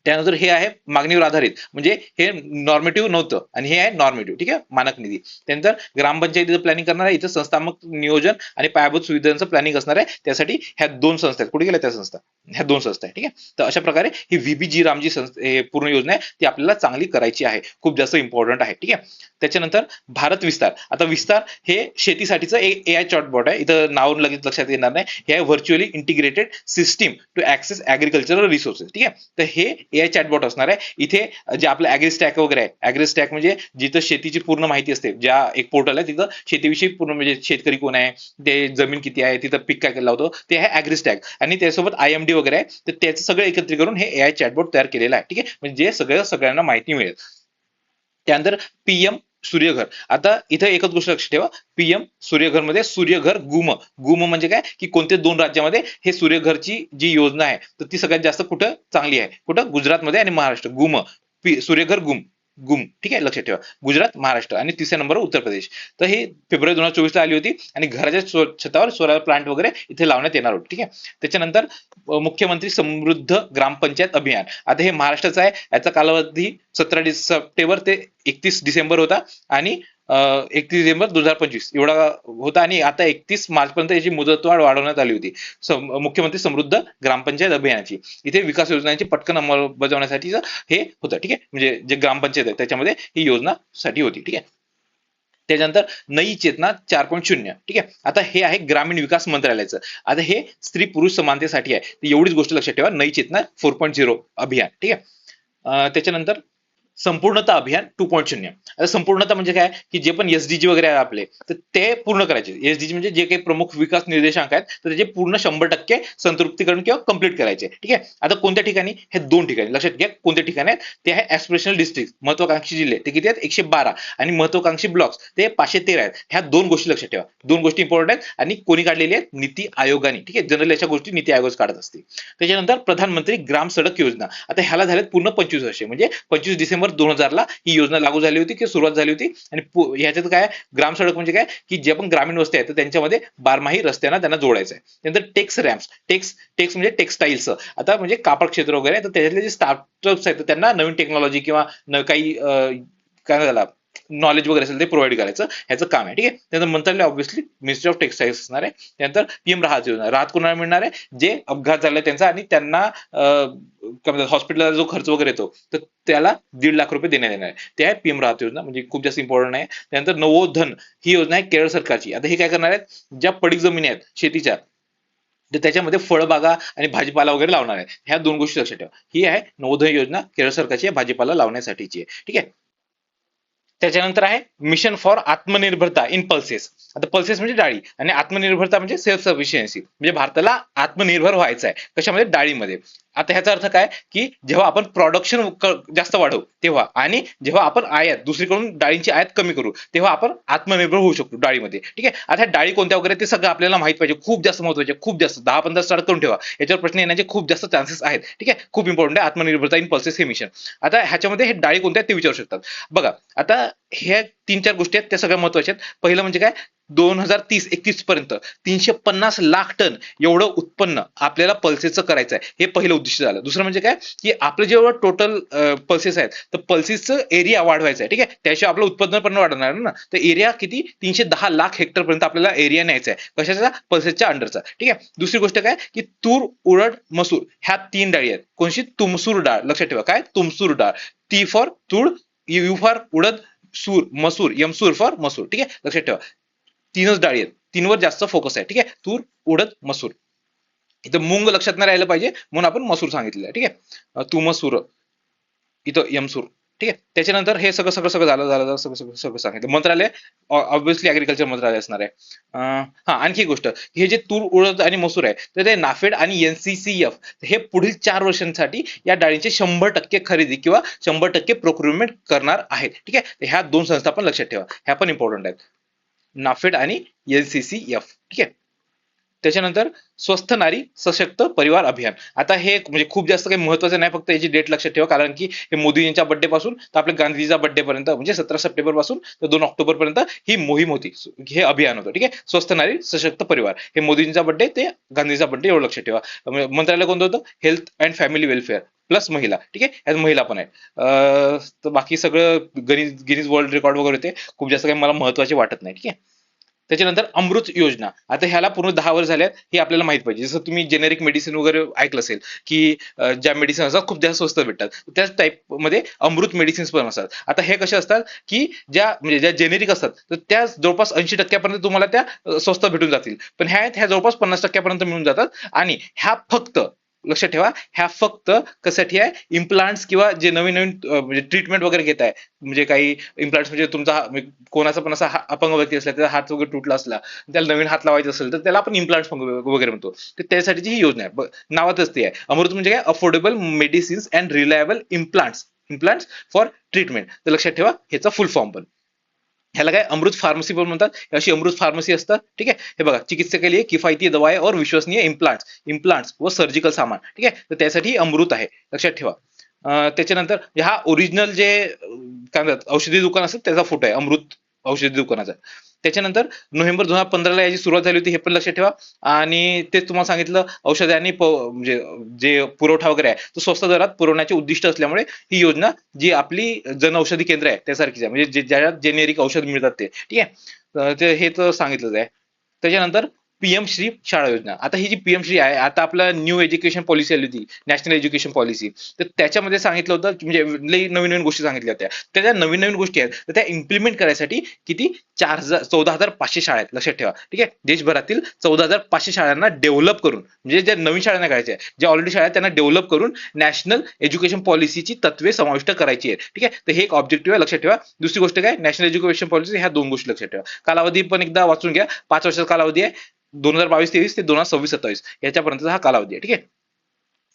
त्यानंतर हे आहे मागणीवर आधारित, म्हणजे हे नॉर्मेटिव्ह नव्हतं आणि हे आहे नॉर्मेटिव्ह. ठीक आहे. मानक निधी. त्यानंतर ग्रामपंचायतीचं प्लॅनिंग करणार आहे, इथं संस्थात्मक नियोजन आणि पायाभूत सुविधांचं प्लॅनिंग असणार आहे. त्यासाठी ह्या 2 संस्था आहेत. कुठे गेल्या त्या संस्था, ह्या 2 संस्था आहे. ठीक आहे. तर अशा प्रकारे ही व्हीबीजी रामजी पूर्ण योजना आहे ती आपल्याला चांगली करायची आहे, खूप जास्त इम्पॉर्टंट आहे. ठीक आहे. त्याच्यानंतर भारत विस्तार. आता विस्तार हे शेतीसाठीचं एक एआय चॉटबॉट आहे, इथं नाव लगेच लक्षात येणार नाही. हे आहे virtually integrated system to access agricultural resources. ठीक आहे. तर हे एआय चॅटबॉट असणार आहे. इथे जे आपलं ऍग्रीस्टॅक वगैरे आहे, ऍग्रीस्टॅक म्हणजे जिथं शेतीची पूर्ण माहिती असते, ज्या एक पोर्टल आहे तिथं शेतीविषयी पूर्ण, म्हणजे शेतकरी कोण आहे, ते जमीन किती आहे, तिथं पीक काय केलं होतं, ते आहे ऍग्रीस्टॅक. आणि त्यासोबत आयएमडी वगैरे आहे, तर त्याचं सगळं एकत्रित करून हे एआय चॅटबॉट तयार केलेलं आहे. ठीक आहे. म्हणजे सगळ्यांना माहिती मिळेल. त्यानंतर पीएम सूर्यघर. आता इथे एकच गोष्ट लक्षात ठेवा, पीएम सूर्यघर मध्ये सूर्यघर गुम, गुम म्हणजे काय की कोणते दोन राज्यामध्ये हे सूर्यघरची जी योजना आहे तर ती सगळ्यात जास्त कुठं चांगली आहे, कुठं गुजरातमध्ये आणि महाराष्ट्र. गुम, सूर्यघर गुम, गुम, ठीक आहे, लक्षात ठेवा. गुजरात, महाराष्ट्र आणि तिसऱ्या नंबरवर उत्तर प्रदेश. तर ही फेब्रुवारी 2024 ला आली होती आणि घराच्या छतावर सोलार प्लांट वगैरे इथे लावण्यात येणार होते. ठीक आहे. त्याच्यानंतर मुख्यमंत्री समृद्ध ग्रामपंचायत अभियान. आता हे महाराष्ट्राचं आहे, याचा कालावधी 17 सप्टेंबर ते 31 डिसेंबर होता आणि 31 डिसेंबर 2025 एवढा होता आणि आता 31 मार्च पर्यंत याची मुदतवाढ वाढवण्यात आली होती मुख्यमंत्री समृद्ध ग्रामपंचायत अभियानाची. इथे विकास योजनांची पटकन अंमलबजावण्यासाठी हे होतं. ठीक आहे, म्हणजे जे ग्रामपंचायत आहे त्याच्यामध्ये ही योजना साठी होती. ठीक आहे. त्याच्यानंतर नई चेतना 4.0. ठीक आहे. आता हे आहे ग्रामीण विकास मंत्रालयाचं. आता हे स्त्री पुरुष समानतेसाठी आहे, एवढीच गोष्ट लक्षात ठेवा. नई चेतना 4.0 अभियान. ठीक आहे. त्याच्यानंतर संपूर्णता अभियान 2.0. आता संपूर्णता म्हणजे काय की जे पण एसडीजी वगैरे आहे आपले तर ते पूर्ण करायचे. एसडीजी म्हणजे जे काही प्रमुख विकास निर्देशांक आहेत तर त्याचे पूर्ण 100% संतृप्तीकरण किंवा कम्प्लीट करायचे. ठीक आहे. आता कोणत्या ठिकाणी, हे 2 ठिकाणी लक्षात घ्या कोणत्या ठिकाणी आहेत. ते आहे ऍस्पिरेशनल डिस्ट्रिक्ट, महत्वाकांक्षी जिल्हे, ते किती आहेत 112 आणि महत्वाकांक्षी ब्लॉक्स ते 513 आहेत. ह्या 2 गोष्टी लक्षात ठेवा. 2 गोष्टी इम्पॉर्टंट आहेत आणि कोणी काढलेली आहेत, नीती आयोगाने. ठीक आहे, जनरल अशा गोष्टी नीती आयोग काढत असते. त्याच्यानंतर प्रधानमंत्री ग्राम सडक योजना. आता ह्याला झालेत पूर्ण 25 वर्षे, म्हणजे 25 डिसेंबर 2000 ला ही योजना लागू झाली होती की सुरुवात झाली होती. आणि ह्याच्यात काय ग्राम सडक म्हणजे काय की जे पण ग्रामीण वस्ती आहेत तर त्यांच्यामध्ये बारमाही रस्त्यांना त्यांना जोडायचं आहे. त्यानंतर टेक्स रॅम्प्स, टेक्स म्हणजे टेक्सटाईल्स, आता म्हणजे कापड क्षेत्र वगैरे, तर त्याच्यातले जे स्टार्टअप्स आहेत त्यांना नवीन टेक्नॉलॉजी किंवा काही काय झाला नॉलेज वगैरे असेल ते प्रोव्हाइड करायचं, ह्याचं काम आहे. ठीक आहे. त्यानंतर मंत्रालय ऑब्व्हियसली मिनिस्ट्री ऑफ टेक्सटाईल्स असणार आहे. त्यानंतर पीएम राहत योजना. राहत कोणाला मिळणार आहे, जे अपघात झाला त्यांचा आणि त्यांना हॉस्पिटलला जो खर्च वगैरे येतो तर त्याला 1.5 लाख रुपये देण्यात येणार आहे. ते आहे पीएम राहत योजना, म्हणजे खूप जास्त इम्पॉर्टंट आहे. त्यानंतर नवोधन ही योजना आहे केरळ सरकारची. आता हे काय करणार आहेत, ज्या पडीक जमिनी आहेत शेतीच्या तर त्याच्यामध्ये फळबागा आणि भाजीपाला वगैरे लावणार आहे. ह्या 2 गोष्टी लक्षात ठेवा. ही आहे नवोदय योजना केरळ सरकारची भाजीपाला लावण्यासाठीची आहे. ठीक आहे. त्याच्यानंतर आहे मिशन फॉर आत्मनिर्भरता इन पल्सेस. आता पल्सेस म्हणजे डाळी आणि आत्मनिर्भरता म्हणजे सेल्फ सफिशियन्सी, म्हणजे भारताला आत्मनिर्भर व्हायचं आहे कशामध्ये, डाळीमध्ये. आता ह्याचा अर्थ काय की जेव्हा आपण प्रोडक्शन जास्त वाढवू तेव्हा आणि जेव्हा आपण आयात दुसरीकडून डाळींची आयात कमी करू तेव्हा आपण आत्मनिर्भर होऊ शकतो डाळीमध्ये. ठीक आहे. आता डाळी कोणत्या वगैरे ते सगळं आपल्याला माहित पाहिजे, खूप जास्त महत्वाचे, खूप जास्त 10-15 स्टार्ट करून ठेवा, याच्यावर प्रश्न येण्याचे खूप जास्त चान्सेस आहेत. ठीक आहे, खूप इम्पॉर्टंट आहे आत्मनिर्भरता इन पल्सेस हे मिशन. आता ह्याच्यामध्ये हे डाळी कोणत्या ते विचारू शकतात. बघा आता ह्या 3-4 गोष्टी आहेत त्या सगळ्या महत्वाच्या आहेत. पहिलं म्हणजे काय, 2030-31 पर्यंत 350 लाख टन एवढं उत्पन्न आपल्याला पल्सेसचं करायचं आहे, हे पहिलं उद्दिष्ट झालं. दुसरं म्हणजे काय की आपलं जेवढं टोटल पल्सेस आहेत तर पल्सेसचं एरिया वाढवायचं आहे. ठीक आहे, त्याशिवाय आपलं उत्पन्न पण वाढणार ना. तर एरिया किती, 310 लाख हेक्टर पर्यंत आपल्याला एरिया न्यायचा आहे, कशाचा, पल्सेसच्या अंडरचा. ठीक आहे. दुसरी गोष्ट काय की तूर, उडद, मसूर ह्या 3 डाळी आहेत. कोणशी, तुमसूर डाळ. लक्षात ठेवा काय, तुमसूर डाळ. ती फॉर तूर, यू फॉर उडद, सूर मसूर, यमसूर फॉर मसूर. ठीक आहे, लक्षात ठेवा 3च डाळी आहेत, 3वर जास्त फोकस आहे. ठीक आहे, तूर, उडद, मसूर. इथं मूंग लक्षात नाही राहिलं पाहिजे म्हणून आपण मसूर सांगितलेलं आहे. ठीक आहे, तू मसूर, इथं यमसूर. ठीक आहे. त्याच्यानंतर हे सगळं सगळं सगळं झालं सगळं सांगितलं. मंत्रालय ऑब्व्हियसली ऍग्रिकल्चर मंत्रालय असणार आहे. हा, आणखी एक गोष्ट, हे जे तूर, उडद आणि मसूर आहे तर ते नाफेड आणि एनसीसीएफ हे पुढील 4 वर्षांसाठी या डाळींचे 100% खरेदी किंवा 100% प्रोक्युरमेंट करणार आहेत. ठीक आहे, ह्या 2 संस्था पण लक्षात ठेवा, ह्या पण इम्पॉर्टंट आहेत, नाफेड आणि एनसीसीएफ. ठीक आहे. त्याच्यानंतर स्वस्थ नारी सशक्त परिवार अभियान. आता हे म्हणजे खूप जास्त काही महत्वाचं नाही, फक्त याची डेट लक्षात ठेवा, कारण की हे मोदींच्या बर्थडे पासून तर आपल्या गांधीजीचा बर्थडे पर्यंत म्हणजे 17 सप्टेंबर पासून तर 2 ऑक्टोबर पर्यंत ही मोहीम होती, हे अभियान होतं. ठीक आहे, स्वस्थ नारी सशक्त परिवार. हे मोदींचा बर्थडे ते गांधीजीचा बर्थडे एवढं लक्षात ठेवा. मंत्रालय कोणतं होतं, health and family welfare plus महिला. ठीक आहे, यात महिला पण आहे. तर बाकी सगळं गिनीज वर्ल्ड रेकॉर्ड वगैरे होते, खूप जास्त काही मला महत्वाचे वाटत नाही. ठीक आहे. त्याच्यानंतर अमृत योजना. आता ह्याला पूर्ण 10 वर्ष झाल्यात हे आपल्याला माहित पाहिजे. जसं तुम्ही जेनेरिक मेडिसिन वगैरे ऐकलं असेल की ज्या मेडिसिन असतात खूप जास्त स्वस्त भेटतात, त्याच टाईप मध्ये अमृत मेडिसिन्स पण असतात. आता हे कसे असतात की ज्या जेनेरिक असतात तर त्या जवळपास 80% तुम्हाला त्या स्वस्त भेटून जातील, पण ह्या जवळपास 50% मिळून जातात. आणि ह्या फक्त लक्षात ठेवा, ह्या फक्त कशासाठी आहे, इम्प्लांट्स किंवा जे नवीन नवीन म्हणजे ट्रीटमेंट वगैरे घेत आहे, म्हणजे काही इम्प्लांट्स म्हणजे तुमचा कोणाचा पण असा अपंग व्यक्ती असला, त्याचा हात वगैरे तुटला असला, त्याला नवीन हात लावायचा असेल तर त्याला आपण इम्प्लांट्स वगैरे म्हणतो. तर त्यासाठीची ही योजना आहे, नावातच ती आहे. अमृत म्हणजे काय, affordable medicines and reliable implants implants for treatment. तर लक्षात ठेवा ह्याचा फुल फॉर्म पण. ह्याला काय अमृत फार्मसी पण म्हणतात. अशी अमृत फार्मसी असतात. ठीक आहे. हे बघा, चिकित्सा के लिए किफायती दवाएं और विश्वसनीय इम्प्लांट्स व सर्जिकल सामान. ठीक आहे. तर त्यासाठी अमृत आहे, लक्षात ठेवा. त्याच्यानंतर हा ओरिजिनल जे काय म्हणतात औषधी दुकान असतं त्याचा फोटो आहे, अमृत औषधी दुकानाचा. त्याच्यानंतर नोव्हेंबर 2015 याची सुरुवात झाली होती, हे पण लक्षात ठेवा. आणि ते तुम्हाला सांगितलं औषधांनी म्हणजे जे पुरवठा वगैरे आहे तो स्वस्त दरात पुरवण्याचे उद्दिष्ट असल्यामुळे ही योजना जी आपली जन औषधी केंद्र आहे त्यासारखीच आहे, म्हणजे ज्याच्यात जेनेरिक औषध मिळतात ते. ठीक आहे. हे तर सांगितलंच आहे. त्याच्यानंतर पीएम श्री शाळा योजना. आता ही जी पीएम श्री आहे, आता आपला न्यू एज्युकेशन पॉलिसी आली होती, नॅशनल एज्युकेशन पॉलिसी. तर त्याच्यामध्ये सांगितलं होतं म्हणजे लई नवीन नवीन गोष्टी सांगितल्या होत्या. त्या नवीन नवीन गोष्टी आहेत तर त्या इम्प्लिमेंट करायसाठी किती 14,500 शाळा आहेत, लक्षात ठेवा. ठीक आहे. देशभरातील 14,500 शाळांना डेव्हलप करून, म्हणजे ज्या नवीन शाळांना करायच्या ज्या ऑलरेडी शाळा आहेत त्यांना डेव्हलप करून नॅशनल एज्युकेशन पॉलिसीची तत्वे समाविष्ट करायची आहे. ठीक आहे. तर हे एक ऑब्जेक्टिव्ह आहे, लक्षात ठेवा. दुसरी गोष्ट काय, नॅशनल एज्युकेशन पॉलिसी, ह्या दोन गोष्टी लक्षात ठेवा. कालावधी पण एकदा वाचून घ्या. 5 वर्षाचा कालावधी आहे, 2022-23 ते 2026-27 याच्यापर्यंतचा हा कालावधी आहे. ठीक आहे.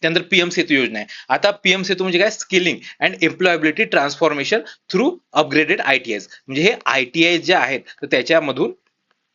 त्यानंतर पीएम सेतू योजना आहे. आता पीएम सेतू म्हणजे काय, skilling and employability transformation through upgraded ITI. म्हणजे हे आयटीआय जे आहेत तर त्याच्यामधून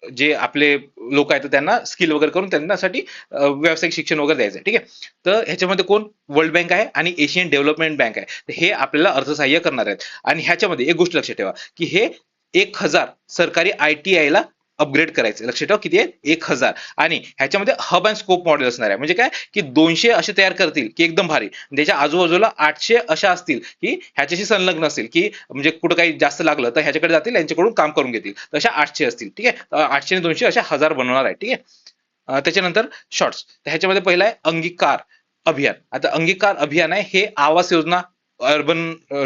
जे आपले लोक आहेत त्यांना स्किल वगैरे करून त्यांच्यासाठी व्यावसायिक शिक्षण वगैरे द्यायचं आहे. ठीक आहे. तर ह्याच्यामध्ये कोण, वर्ल्ड बँक आहे आणि एशियन डेव्हलपमेंट बँक आहे. हे आपल्याला अर्थसहाय्य करणार आहेत. आणि ह्याच्यामध्ये एक गोष्ट लक्षात ठेवा की हे 1,000 सरकारी आयटीआय ला अपग्रेड करायचे. लक्षात ठेवा किती आहे, 1,000. आणि ह्याच्यामध्ये हब अँड स्कोप मॉडेल असणार आहे. म्हणजे काय की 200 असे तयार करतील की एकदम भारी, त्याच्या आजूबाजूला 800 अशा असतील की ह्याच्याशी संलग्न असतील, की म्हणजे कुठं काही जास्त लागलं तर ह्याच्याकडे जातील, यांच्याकडून काम करून घेतील. तर अशा 800 असतील. ठीक आहे. 800 आणि 200 अशा 1,000 बनवणार आहे. ठीक आहे. त्याच्यानंतर शॉर्ट्स. ह्याच्यामध्ये पहिला आहे अंगीकार अभियान. आता अंगीकार अभियान आहे हे आवास योजना अर्बन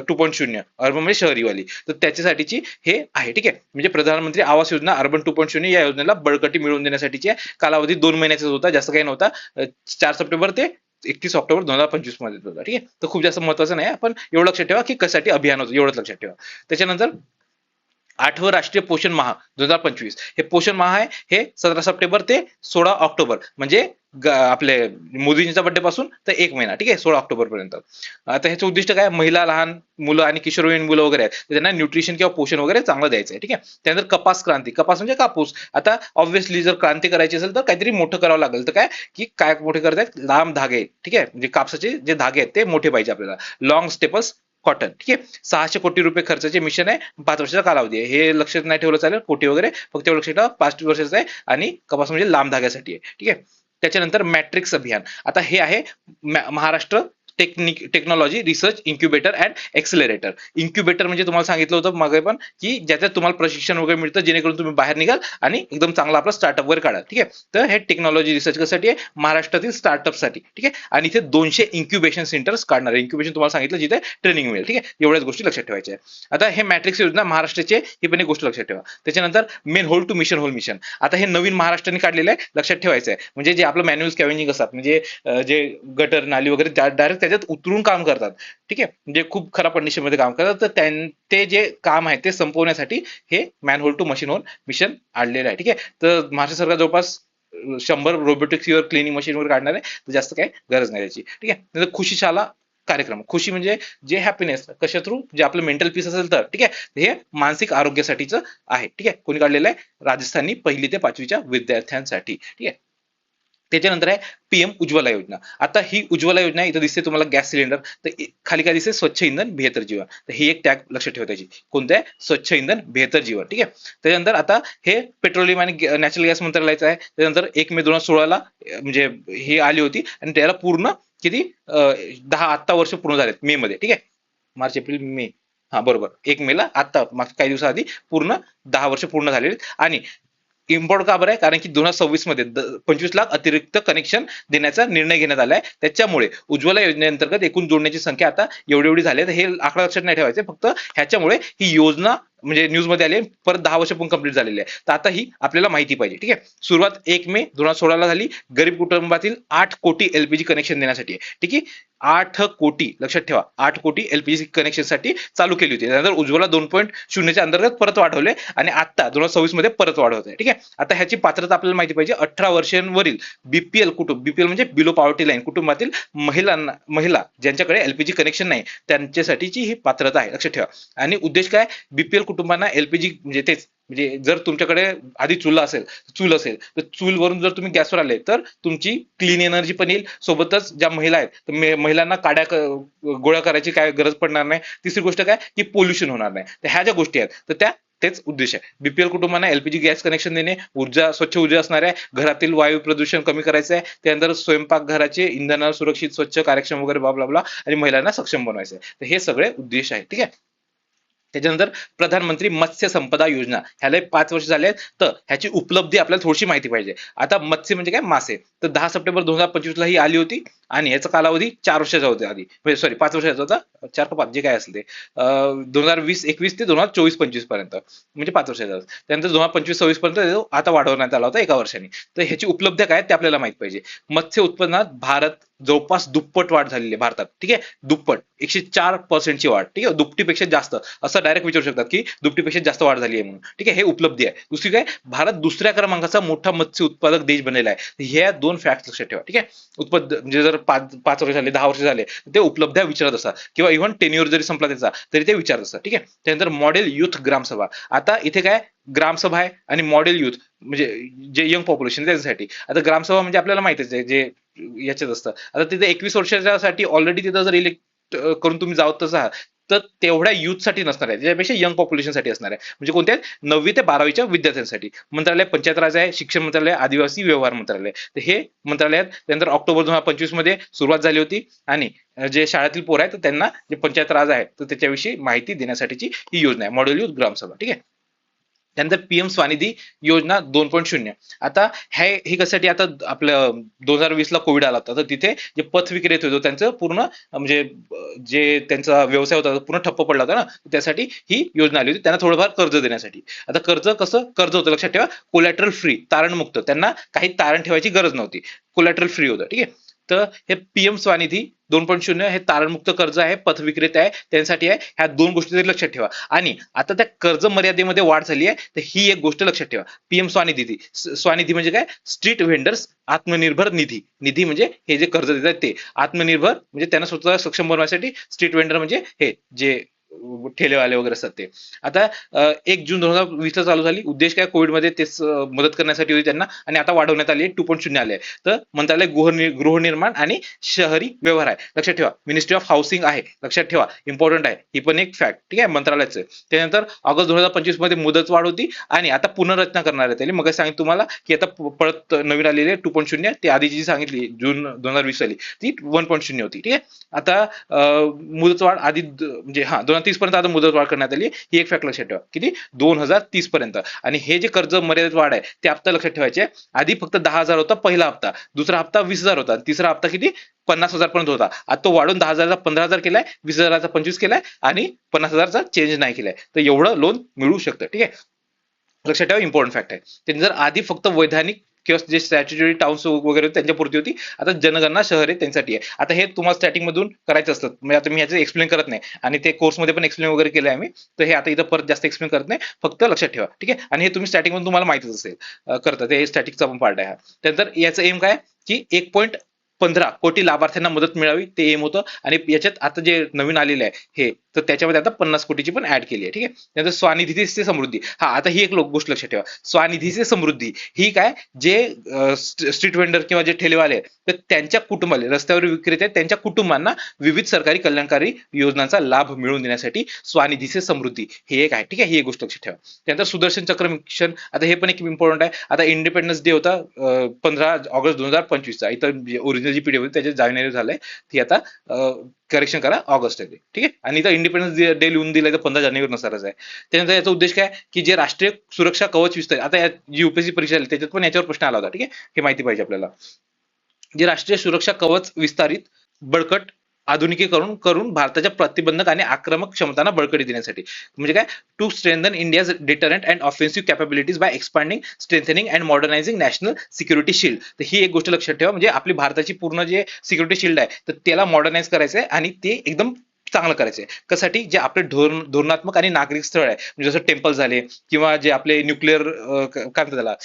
2.0, अर्बन म्हणजे शहरीवाली, तर त्याच्यासाठीची हे आहे. ठीक आहे. म्हणजे प्रधानमंत्री आवास योजना अर्बन 2.0 या योजनेला बळकटी मिळवून देण्यासाठीची कालावधी 2 महिन्याचाच होता, जास्त काही नव्हता. 4 सप्टेंबर ते 31 ऑक्टोबर 2025 मध्ये होता. ठीक आहे. तर खूप जास्त महत्वाचं नाही, आपण एवढं लक्षात ठेवा की कशासाठी अभियान होतं, एवढंच लक्षात ठेवा. त्याच्यानंतर 8वं राष्ट्रीय पोषण माह 2025. हे पोषण माह आहे, हे 17 सप्टेंबर ते 16 ऑक्टोबर, म्हणजे आपले मोदींच्या बर्थडे पासून तर 1 महिना. ठीक आहे. 16 ऑक्टोबर पर्यंत. आता ह्याचं उद्दिष्ट काय, महिला, लहान मुलं आणि किशोरवयीन मुलं वगैरे आहेत तर त्यांना न्यूट्रिशन किंवा पोषण वगैरे चांगलं द्यायचं आहे. ठीक आहे. त्यानंतर कपास क्रांती. कपास म्हणजे कापूस. आता ऑब्व्हियसली जर क्रांती करायची असेल तर काहीतरी मोठं करावं लागेल. तर काय मोठे करतायत, लांब धागे. ठीक आहे. म्हणजे कापसाचे जे धागे आहेत ते मोठे पाहिजे आपल्याला. Long staples cotton. ठीक आहे. 600 कोटी रुपये खर्चाचे मिशन आहे, 5 वर्षाचा कालावधी आहे. हे लक्षात नाही ठेवलं चालेल कोटी वगैरे, फक्त एवढं लक्षात ठेवा 5 वर्षाचं आहे आणि कपास म्हणजे लांब धाग्यासाठी आहे. ठीक आहे. त्याच्यानंतर मॅट्रिक्स अभियान. आता हे आहे Maharashtra technology research incubator and accelerator. Incubator म्हणजे तुम्हाला सांगितलं होतं मागे पण की ज्याच्यात तुम्हाला प्रशिक्षण वगैरे मिळतं जेणेकरून तुम्ही बाहेर निघाल आणि एकदम चांगला आपला स्टार्टअप वगैरे काढा. ठीक आहे. तर हे टेक्नॉलॉजी रिसर्च कशासाठी आहे, महाराष्ट्रातील स्टार्टअपसाठी. ठीक आहे. आणि इथे 200 इन्क्युबेशन सेंटर्स काढणार आहे. इन्क्युबेशन तुम्हाला सांगितलं जिथे ट्रेनिंग मिळेल. ठीक आहे. एवढ्याच गोष्टी लक्षात ठेवायच्या आहे. आता हे मॅट्रिक्स योजना महाराष्ट्राचे, ही पण एक गोष्ट लक्षात ठेवा. त्याच्यानंतर manhole to mission hole mission. आता हे नवीन महाराष्ट्राने काढलेलं आहे, लक्षात ठेवायचं आहे. म्हणजे जे आपलं मॅन्युअल स्कॅव्हेंजिंग असतात, म्हणजे जे गटर नाली वगैरे डायरेक्ट त्याच्यात उतरून काम करतात. ठीक आहे. म्हणजे खूप खराब कंडिशन मध्ये काम करतात, तर ते जे काम आहे ते संपवण्यासाठी हे manhole to machine hole mission आणलेलं आहे. ठीक आहे. तर महाराष्ट्र सरकार जवळपास 100 रोबोटिक्स क्लिनिंग मशीन वगैरे काढणार आहे, तर जास्त काही गरज नाही त्याची. ठीक आहे. खुशी शाला कार्यक्रम. खुशी म्हणजे जे हॅपीनेस कशा थ्रू, जे आपलं मेंटल पीस असेल तर. ठीक आहे. हे मानसिक आरोग्यासाठीच आहे. ठीक आहे. कोणी काढलेलं आहे, राजस्थानी 1ली ते 5वीच्या विद्यार्थ्यांसाठी. ठीक आहे. त्याच्यानंतर आहे पीएम उज्ज्वला योजना. आता ही उज्ज्वला योजना इथं दिसते तुम्हाला गॅस सिलेंडर, तर खाली काय दिसते, स्वच्छ इंधन बेहतर जीवन. तर ही एक टॅग लक्षात ठेवा त्याची, कोणतं आहे, स्वच्छ इंधन बेहतर जीवन. ठीक आहे. त्याच्यानंतर आता हे पेट्रोलियम आणि नॅचरल गॅस मंत्रालयाचं आहे. त्यानंतर 1 मे 2016 म्हणजे ही आली होती आणि त्याला पूर्ण किती 10 आत्ता वर्ष पूर्ण झालेत मे मध्ये. ठीक आहे. मार्च एप्रिल मे, हा बरोबर, 1 मे ला आता मागच्या काही दिवसाआधी पूर्ण 10 वर्ष पूर्ण झालेले. आणि इम्पॉर्ट का बरं आहे, कारण की 2026 मध्ये 25 लाख अतिरिक्त कनेक्शन देण्याचा निर्णय घेण्यात आलाय. त्याच्यामुळे उज्ज्वला योजनेअंतर्गत एकूण जोडण्याची संख्या आता एवढी झाली आहे. हे आकडा लक्षात नाही ठेवायचे, फक्त ह्याच्यामुळे ही योजना म्हणजे न्यूज मध्ये आले, परत 10 वर्ष पण कंप्लीट झालेले आहे. तर आता ही आपल्याला माहिती पाहिजे. ठीक आहे. सुरुवात 1 मे 2016 ला झाली, गरीब कुटुंबातील 8 कोटी एलपीजी कनेक्शन देण्यासाठी आहे. ठीक आहे. 8 कोटी, लक्षात ठेवा, 8 कोटी एलपीजी कनेक्शन साठी चालू केली होती. त्यानंतर उज्ज्वला 2.0 च्या अंतर्गत परत वाढवले आणि आता 2026 मध्ये परत वाढवत आहे. ठीक आहे. आता ह्याची पात्रता आपल्याला माहिती पाहिजे. 18 वर्षांवरील बीपीएल कुटुंब, बीपीएल म्हणजे बिलो पॉवर्टी लाईन कुटुंबातील महिला ज्यांच्याकडे एलपीजी कनेक्शन नाही त्यांच्यासाठीची ही पात्रता आहे, लक्षात ठेवा. आणि उद्देश काय, बीपीएल कुटुंबांना एलपीजी म्हणजे तेच, म्हणजे जर तुमच्याकडे आधी चूल असेल तर चूलवरून जर तुम्ही गॅसवर आले तर तुमची क्लीन एनर्जी पण येईल, सोबतच ज्या महिला आहेत तर महिलांना गोळा करायची काय गरज पडणार नाही. तिसरी गोष्ट काय की पोल्युशन होणार नाही. तर ह्या ज्या गोष्टी आहेत तर त्या तेच उद्देश आहे. बीपीएल कुटुंबांना एलपीजी गॅस कनेक्शन देणे, स्वच्छ ऊर्जा असणार आहे, घरातील वायू प्रदूषण कमी करायचं आहे, त्यानंतर स्वयंपाक घराचे इंधन सुरक्षित, स्वच्छ, कार्यक्षम वगैरे बाबला आणि महिलांना सक्षम बनवायचं आहे. तर हे सगळे उद्देश आहे. ठीक आहे. त्याच्यानंतर प्रधानमंत्री मत्स्य संपदा योजना, ह्याला 5 वर्ष झाले आहेत, तर ह्याची उपलब्धी आपल्याला थोडीशी माहिती पाहिजे. आता मत्स्य म्हणजे काय, मासे. तर 10 सप्टेंबर 2025 ला ही आली होती आणि याचा कालावधी 4 वर्षाचा होता आधी, म्हणजे सॉरी 5 वर्षाचा होता, 4 का 5 जे काय असेल ते, 2020-21 ते 2024-25 पर्यंत, म्हणजे 5 वर्षाचा. त्यानंतर 2025-26 पर्यंत आता वाढवण्यात आला होता 1 वर्षाने. तर ह्याची उपलब्ध काय ते आपल्याला माहित पाहिजे. मत्स्य उत्पन्नात भारत जवळपास दुप्पट वाढ झालेली आहे भारतात. ठीक आहे. दुप्पट, 104% ची वाढ. ठीक आहे. दुपटीपेक्षा जास्त, असं डायरेक्ट विचारू शकतात की दुपटीपेक्षा जास्त वाढ झाली आहे म्हणून. ठीक आहे. हे उपलब्धी आहे. दुसरी काय, भारत दुसऱ्या क्रमांकाचा मोठा मत्स्य उत्पादक देश बनलेला आहे. ह्या 2 फॅक्ट लक्षात ठेवा. ठीक आहे. म्हणजे जर 5 वर्ष झाले, 10 वर्ष झाले, ते उपलब्ध्या विचारत असतात किंवा इव्हन टेन्युअर जरी संपला त्याचा तरी ते विचारत असतात. ठीक आहे. त्यानंतर मॉडेल युथ ग्रामसभा. आता इथे काय, ग्रामसभा आहे आणि मॉडेल युथ म्हणजे जे यंग पॉप्युलेशन त्याच्यासाठी. आता ग्रामसभा म्हणजे आपल्याला माहितीच आहे, जे याच्यात असतं. आता तिथे 21 वर्षासाठी ऑलरेडी तिथं जर इलेक्ट करून तुम्ही जावत आहात तर तेवढ्या युथ साठी नसणार आहे, त्याच्यापेक्षा यंग पॉप्युलेशन साठी असणार आहे. म्हणजे कोणत्या, 9वी ते 12वीच्या विद्यार्थ्यांसाठी. मंत्रालय पंचायत राज आहे, शिक्षण मंत्रालय, आदिवासी व्यवहार मंत्रालय. तर हे मंत्रालयात त्यानंतर ऑक्टोबर 2025 मध्ये सुरुवात झाली होती आणि जे शाळेतील पोर आहेत तर त्यांना जे पंचायत राज आहे तर त्याच्याविषयी माहिती देण्यासाठीची ही योजना आहे, मॉडेल युथ ग्रामसभा. ठीक आहे. त्यानंतर पीएम स्वनिधी योजना 2.0. आता हे कशासाठी, आता आपलं 2020 ला कोविड आला होता, तर तिथे जे पथ विक्रेते होते त्यांचं पूर्ण म्हणजे जे त्यांचा व्यवसाय होता तो पूर्ण ठप्प पडला होता ना, त्यासाठी ही योजना आली होती, त्यांना थोडंफार कर्ज देण्यासाठी. आता कसं कर्ज होतं लक्षात ठेवा, कोलॅटरल फ्री, तारणमुक्त, त्यांना काही तारण ठेवायची गरज नव्हती, कोलॅटरल फ्री होतं. ठीक आहे. तर हे पीएम स्वनिधी 2.0 हे तारणमुक्त कर्ज आहे, पथ विक्रेते आहे त्यांसाठी आहे. ह्या 2 गोष्टी तरी लक्षात ठेवा. आणि आता त्या कर्ज मर्यादेमध्ये वाढ झाली आहे, तर ही एक गोष्ट लक्षात ठेवा. पीएम स्वनिधी, स्वनिधी म्हणजे काय, स्ट्रीट व्हेंडर्स आत्मनिर्भर निधी. निधी म्हणजे हे जे कर्ज देतात ते, आत्मनिर्भर म्हणजे त्यांना स्वतः सक्षम बनवण्यासाठी. स्ट्रीट व्हेंडर म्हणजे हे जे ठेलेवाले वगैरे असतात ते. आता 1 जून 2020 ला चालू झाली. उद्देश काय, कोविडमध्ये तेच मदत करण्यासाठी होती त्यांना, आणि आता वाढवण्यात आली आहे, 2.0 आले आहे. तर मंत्रालय गृहनिर्माण आणि शहरी व्यवहार आहे, लक्षात ठेवा. मिनिस्ट्री ऑफ हाऊसिंग आहे, लक्षात ठेवा, इम्पॉर्टंट आहे, ही पण एक फॅक्ट. ठीक आहे, मंत्रालयाचं. त्यानंतर ऑगस्ट 2025 मध्ये मुदत वाढ होती आणि आता पुनर्रचना करणार आहे. त्याने मग सांगितलं तुम्हाला की आता परत नवीन आलेली आहे 2.0. ती आधीची जी सांगितली जून 2020 साली ती 1.0 होती. ठीक आहे. आता मुदतवाढ आधी म्हणजे 2030 पर्यंत आता मुदतवाढ करण्यात आली, ही एक फॅक्ट लक्षात ठेवा. किती, 2030 पर्यंत. आणि हे जे कर्ज मर्यादित वाढ आहे ते हप्ता लक्षात ठेवायचे. आधी फक्त 10,000 होता पहिला हप्ता, दुसरा हप्ता 20,000 होता, तिसरा हप्ता किती, 50,000 पर्यंत होता. आता तो वाढून 10,000चा 15,000 केलाय, 20,000चा 25 केलाय आणि 50,000चा चेंज नाही केलाय. तर एवढं लोन मिळू शकतं. ठीक आहे, लक्षात ठेवा, इम्पॉर्टंट फॅक्ट आहे. त्यांनी जर आधी फक्त वैधानिक किंवा जे स्टॅच्युटरी टाउन्स वगैरे त्यांच्यापुरती होती, आता जनगणना शहर आहे त्यांच्यासाठी आहे. आता हे तुम्हाला स्टॅटिक मधून करायचं असतं, म्हणजे आता मी ह्याचं एक्सप्लेन करत नाही आणि ते कोर्समध्ये पण एक्सप्लेन वगैरे केलं आहे मी, तर हे आता इथं परत जास्त एक्सप्लेन करत नाही, फक्त लक्षात ठेवा. ठीक आहे. आणि हे तुम्ही स्टॅटिक मधून तुम्हाला माहितीच असेल करतात, हे स्टॅटिकचा पण पार्ट आहे हा. त्यानंतर याचं एम काय की 1.15 कोटी लाभार्थ्यांना मदत मिळावी, ते एम होतं. आणि याच्यात आता जे नवीन आलेलं आहे हे, तर त्याच्यामध्ये आता 50 कोटीची पण ऍड केली आहे. ठीक आहे. त्यानंतर स्वनिधी से समृद्धी, आता ही एक गोष्ट लक्षात ठेवा, स्वनिधी से समृद्धी ही काय, जे स्ट्रीट वेंडर किंवा जे ठेलेवाले आहेत तर त्यांच्या कुटुंबाला, रस्त्यावर विक्रेते आहेत त्यांच्या कुटुंबांना विविध सरकारी कल्याणकारी योजनांचा लाभ मिळवून देण्यासाठी स्वनिधी से समृद्धी हे एक आहे. ठीक आहे, ही एक गोष्ट लक्षात ठेवा. त्यानंतर सुदर्शन चक्र मिशन, आता हे पण एक इम्पॉर्टंट आहे. आता इंडिपेंडन्स डे होता 15 ऑगस्ट 2025चा, इथं ओरिजिनल जी पीडीएफ होती त्याच्यात जानेवारी झालंय, ती आता करेक्शन करा, ऑगस्ट आहे. ठीक आहे. आणि इथं इंडिपेंडन्स डे लिहून दिलाय तर 15 जानेवारी नसणारच आहे. त्यानंतर याचा उद्देश काय की जे राष्ट्रीय सुरक्षा कवच विस्तार, आता जी युपीएससी परीक्षा आली त्याच्यात पण याच्यावर प्रश्न आला होता. ठीक आहे, हे माहिती पाहिजे आपल्याला. जे राष्ट्रीय सुरक्षा कवच विस्तारित, बळकट आधुनिकीकरण करून भारताच्या प्रतिबंधक आणि आक्रमक क्षमतांना बळकटी देण्यासाठी. म्हणजे काय, to strengthen India's deterrent and offensive capabilities by expanding, strengthening and modernising national security shield. तर ही एक गोष्ट लक्षात ठेवा, म्हणजे आपली भारताची पूर्ण जे सिक्युरिटी शिल्ड आहे तर त्याला मॉडर्नाइज करायचं आहे आणि ते एकदम चांगलं करायचंय. कशासाठी, जे आपले धोरणात्मक आणि नागरिक स्थळ आहे, म्हणजे जसं टेम्पल झाले किंवा जे आपले न्यूक्लिअर काय म्हणतात त्याला,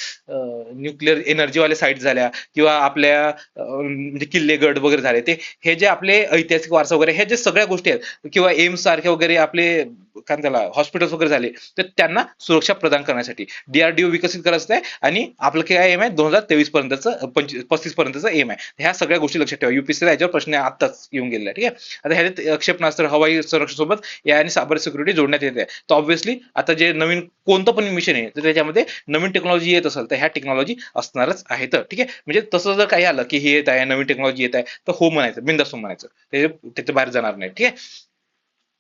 न्यूक्लिअर एनर्जीवाले साईट झाल्या किंवा आपल्या म्हणजे किल्ले गड वगैरे झाले, ते हे जे आपले ऐतिहासिक वारसा वगैरे, हे जे सगळ्या गोष्टी आहेत किंवा एम्स सारखे वगैरे आपले काय त्याला हॉस्पिटल्स वगैरे झाले, तर त्यांना सुरक्षा प्रदान करण्यासाठी DRDO विकसित करायचं आहे. आणि आपलं काय एम आहे, 2023 पर्यंतचं 35 पर्यंतचं एम आहे. ह्या सगळ्या गोष्टी लक्षात ठेवा, UPSC याच्यावर प्रश्न आत्ताच येऊन गेलेला आहे. ठीक आहे, आता ह्याच्यात क्षेपणास्त्र, हवाई संरक्षण सोबत या आणि सायबर सिक्युरिटी जोडण्यात येते. तर ऑब्व्हियसली आता जे नवीन कोणतं पण मिशन आहे तर त्याच्यामध्ये नवीन टेक्नॉलॉजी येत असेल तर ह्या टेक्नॉलॉजी असणारच आहे. तर ठीक आहे, म्हणजे तसं जर काही आलं की हे येत आहे, नवीन टेक्नॉलॉजी येत आहे, तर हो म्हणायचं, बिंदास हो म्हणायचं, त्याच्या बाहेर जाणार नाही. ठीक आहे.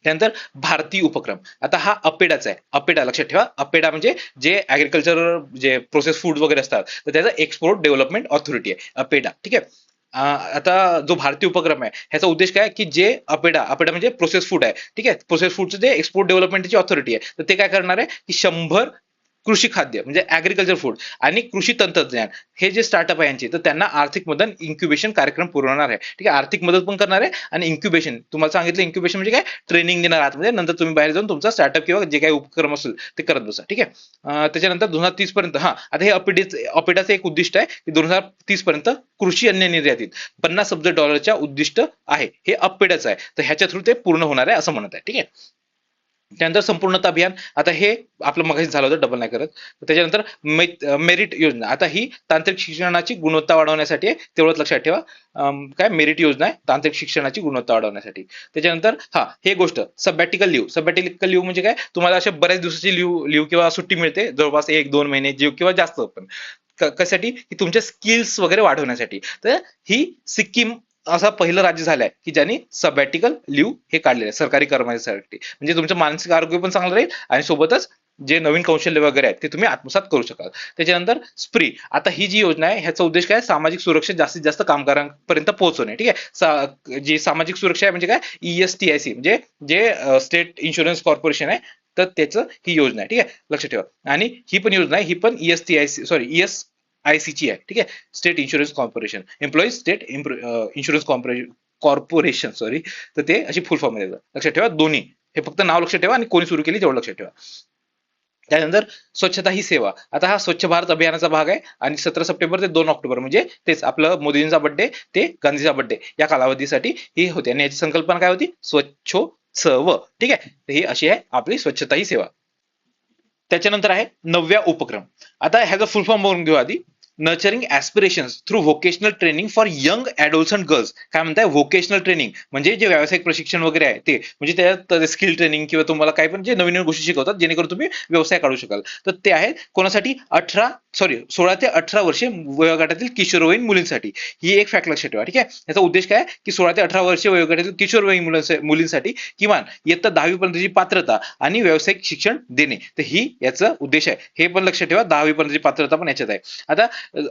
त्यानंतर भारतीय उपक्रम, आता हा अपेडाचा आहे. अपेडा लक्षात ठेवा, अपेडा म्हणजे जे ऍग्रिकल्चर, जे प्रोसेस फूड वगैरे असतात तर त्याचा एक्सपोर्ट डेव्हलपमेंट ऑथॉरिटी आहे अपेडा. ठीक आहे. आता जो भारतीय उपक्रम आहे ह्याचा उद्देश काय, की जे अपेडा, अपेडा म्हणजे प्रोसेस फूड आहे. ठीक आहे, प्रोसेस फूडचं जे एक्सपोर्ट डेव्हलपमेंटची ऑथॉरिटी आहे, तर ते काय करणार आहे की 100 कृषी खाद्य म्हणजे ऍग्रिकल्चर फूड आणि कृषी तंत्रज्ञान हे जे स्टार्टअप आहे यांचे, तर त्यांना आर्थिक मदत, इन्क्युबेशन कार्यक्रम पुरवणार आहे. ठीक आहे, आर्थिक मदत पण करणार आहे आणि इन्क्युबेशन, तुम्हाला सांगितलं इन्क्युबेशन म्हणजे काय, ट्रेनिंग देणार आतमध्ये, नंतर तुम्ही बाहेर जाऊन तुमचा स्टार्टअप किंवा जे काही उपक्रम असेल ते करत बसा. ठीक आहे. त्याच्यानंतर 2030 पर्यंत, आता हे अपेडाचं एक उद्दिष्ट आहे की 2030 पर्यंत कृषी अन्य निर्यातीत $50 अब्ज उद्दिष्ट आहे, हे अपेडाचं आहे. तर ह्याच्या थ्रू ते पूर्ण होणार आहे असं म्हणत आहे. ठीक आहे. त्यानंतर संपूर्णता अभियान, आता हे आपलं मगाशी झालं होतं, डबल नाही करत. त्याच्यानंतर मेरिट योजना, आता ही तांत्रिक शिक्षणाची गुणवत्ता वाढवण्यासाठी आहे, तेवढंच लक्षात ठेवा. काय मेरिट योजना आहे तांत्रिक शिक्षणाची गुणवत्ता वाढवण्यासाठी. त्याच्यानंतर हे गोष्ट सबॅटिकल लिव्ह, सबॅटिकल लिव्ह म्हणजे काय, तुम्हाला अशा बऱ्याच दिवसाची लिव्ह किंवा सुट्टी मिळते, जवळपास 1-2 महिने किंवा जास्त पण, कशासाठी, की तुमच्या स्किल्स वगैरे वाढवण्यासाठी. तर ही सिक्कीम असा पहिलं राज्य झालंय की ज्यांनी सबॅटिकल लिव्ह हे काढलेलं आहे सरकारी कर्मचाऱ्यांसाठी. म्हणजे तुमचं मानसिक आरोग्य पण चांगलं राहील आणि सोबतच जे नवीन कौशल्य वगैरे आहेत ते तुम्ही आत्मसात करू शकाल. त्याच्यानंतर स्प्री, आता ही जी योजना आहे ह्याचा उद्देश काय, सामाजिक सुरक्षा जास्तीत जास्त कामगारांपर्यंत पोहोचवणे. ठीक आहे, जी सामाजिक सुरक्षा आहे म्हणजे काय, ESTIC म्हणजे जे स्टेट इन्शुरन्स कॉर्पोरेशन आहे, तर त्याचं ही योजना आहे. ठीक आहे, लक्षात ठेवा. आणि ही पण योजना आहे, ही पण ESTIC सॉरी ESIC ची आहे. ठीक आहे, state insurance corporation, employees state insurance corporation sorry. तर ते अशी फुल फॉर्म मध्ये लक्षात ठेवा, दोन्ही हे फक्त नाव लक्षात ठेवा आणि कोणी सुरू केली तेवढं लक्षात ठेवा. त्यानंतर स्वच्छता ही सेवा, आता हा स्वच्छ भारत अभियानाचा भाग आहे आणि 17 सप्टेंबर ते 2 ऑक्टोबर म्हणजे तेच आपलं मोदींचा बर्थडे ते गांधीचा बर्थडे या कालावधीसाठी ही होती. आणि याची संकल्पना काय होती, स्वच्छोत्सव. ठीक आहे, तर ही अशी आहे आपली स्वच्छता ही सेवा. त्याच्यानंतर आहे 9व्या उपक्रम, आता ह्याचा फुल फॉर्म बघून घेऊ आधी. Nurturing aspirations through vocational training for young adolescent girls. काय म्हणताय, व्होकेशनल ट्रेनिंग म्हणजे जे व्यावसायिक प्रशिक्षण वगैरे आहे ते, म्हणजे त्यात स्किल ट्रेनिंग किंवा तुम्हाला काय पण जे नवीन नवीन गोष्टी शिकवतात जेणेकरून तुम्ही व्यवसाय काढू शकाल. तर ते आहे कोणासाठी, 16 ते 18 वर्षे वयोगटातील किशोरवयीन मुलींसाठी. ही एक फॅक्ट लक्षात ठेवा. ठीक आहे, याचा उद्देश काय, की 16 ते 18 वर्षे वयोगटातील किशोरवयीन मुलींसाठी किमान इयत्ता 10वी पर्यंतची पात्रता आणि व्यावसायिक शिक्षण देणे. तर ही याचा उद्देश आहे, हे पण लक्षात ठेवा. 10वी पर्यंतची पात्रता पण याच्यात आहे. आता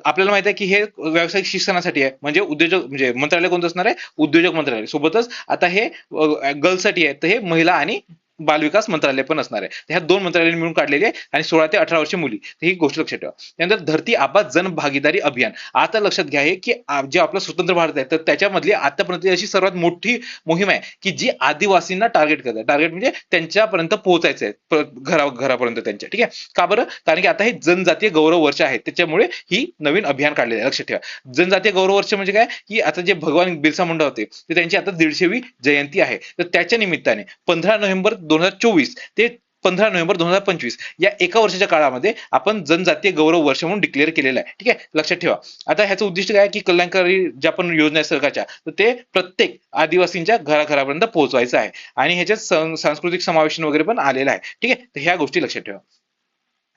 आपल्याला माहित आहे की हे व्यावसायिक शिक्षणासाठी आहे, म्हणजे उद्योजक, म्हणजे मंत्रालय कोणतं असणार आहे, उद्योजक मंत्रालय. सोबतच आता हे गर्ल्ससाठी आहे, तर हे महिला आणि बालविकास मंत्रालय पण असणार आहे. ह्या 2 मंत्रालय मिळून काढलेली आहे आणि 16 ते 18 वर्ष मुली, ही गोष्ट लक्षात ठेवा. त्यानंतर धरती आबा जन भागीदारी अभियान, आता लक्षात घ्या हे की जे आपलं स्वतंत्र भारत आहे तर त्याच्यामधली आतापर्यंत अशी सर्वात मोठी मोहीम आहे की जी आदिवासींना टार्गेट करते. टार्गेट म्हणजे त्यांच्यापर्यंत पोहोचायचं आहे, घरापर्यंत त्यांच्या. ठीक आहे, का बरं, कारण की आता हे जनजातीय गौरव वर्ष आहे, त्याच्यामुळे ही नवीन अभियान काढलेलं आहे. लक्षात ठेवा, जनजातीय गौरव वर्ष म्हणजे काय, की आता जे भगवान बिरसा मुंडा होते ते त्यांची आता 150वी जयंती आहे. तर त्याच्या निमित्ताने 15 नोव्हेंबर 2024 ते 15 नोव्हेंबर 2025 या एका वर्षाच्या काळामध्ये आपण जनजातीय गौरव वर्ष म्हणून डिक्लेअर केलेलं आहे. ठीक आहे, लक्षात ठेवा. आता ह्याचं उद्दिष्ट काय, की कल्याणकारी ज्या पण योजना आहेत सरकारच्या, तर ते प्रत्येक आदिवासींच्या घराघरापर्यंत पोहोचवायचं आहे आणि ह्याच्यात सांस्कृतिक समावेशन वगैरे पण आलेलं आहे. ठीक आहे, तर ह्या गोष्टी लक्षात ठेवा.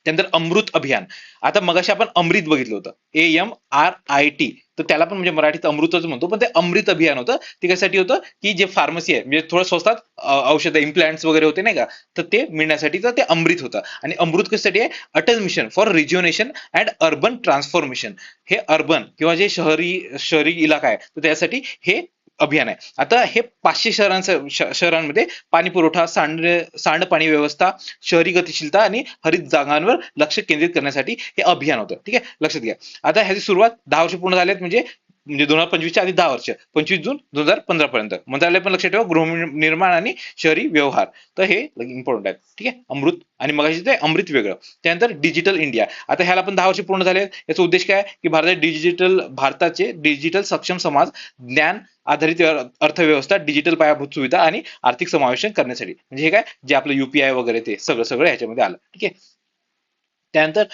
त्यानंतर अमृत अभियान, आता मगाशी आपण अमृत बघितलं होतं, AMRIT, तर त्याला पण म्हणजे मराठीत अमृतच म्हणतो, पण ते अमृत अभियान होतं. ते कशासाठी होतं, की जे फार्मसी आहे म्हणजे थोडं स्वस्तात औषध इम्प्लांट्स वगैरे होते नाही का, तर ते मिळण्यासाठी तर ते अमृत होतं. आणि अमृत कशासाठी आहे, Atal mission for rejuvenation and urban transformation. हे अर्बन किंवा जे शहरी इलाका आहे तर त्यासाठी हे अभियान आहे. आता हे 500 शहरांमध्ये पाणी पुरवठा, सांडपाणी व्यवस्था, शहरी गतिशीलता आणि हरित जागांवर लक्ष केंद्रित करण्यासाठी हे अभियान होतं. ठीक आहे, लक्षात घ्या. आता ह्याची सुरुवात 10 वर्ष पूर्ण झालेत, म्हणजे 2025च्या आधी 10 वर्ष, 25 जून 2015 पर्यंत. मंत्रालय पण लक्षात ठेवा, गृहनिर्माण आणि शहरी व्यवहार. तर हे इम्पॉर्टंट आहे. ठीक आहे, अमृत आणि मगाशी ते अमृत वेगळं. त्यानंतर डिजिटल इंडिया. आता ह्याला पण 10 वर्ष पूर्ण झाले. याचा उद्देश काय, की भारताचे डिजिटल सक्षम समाज, ज्ञान आधारित अर्थव्यवस्था, डिजिटल पायाभूत सुविधा आणि आर्थिक समावेशन करण्यासाठी. म्हणजे हे काय, जे आपलं युपीआय वगैरे ते सगळं सगळं ह्याच्यामध्ये आलं. ठीक आहे. त्यानंतर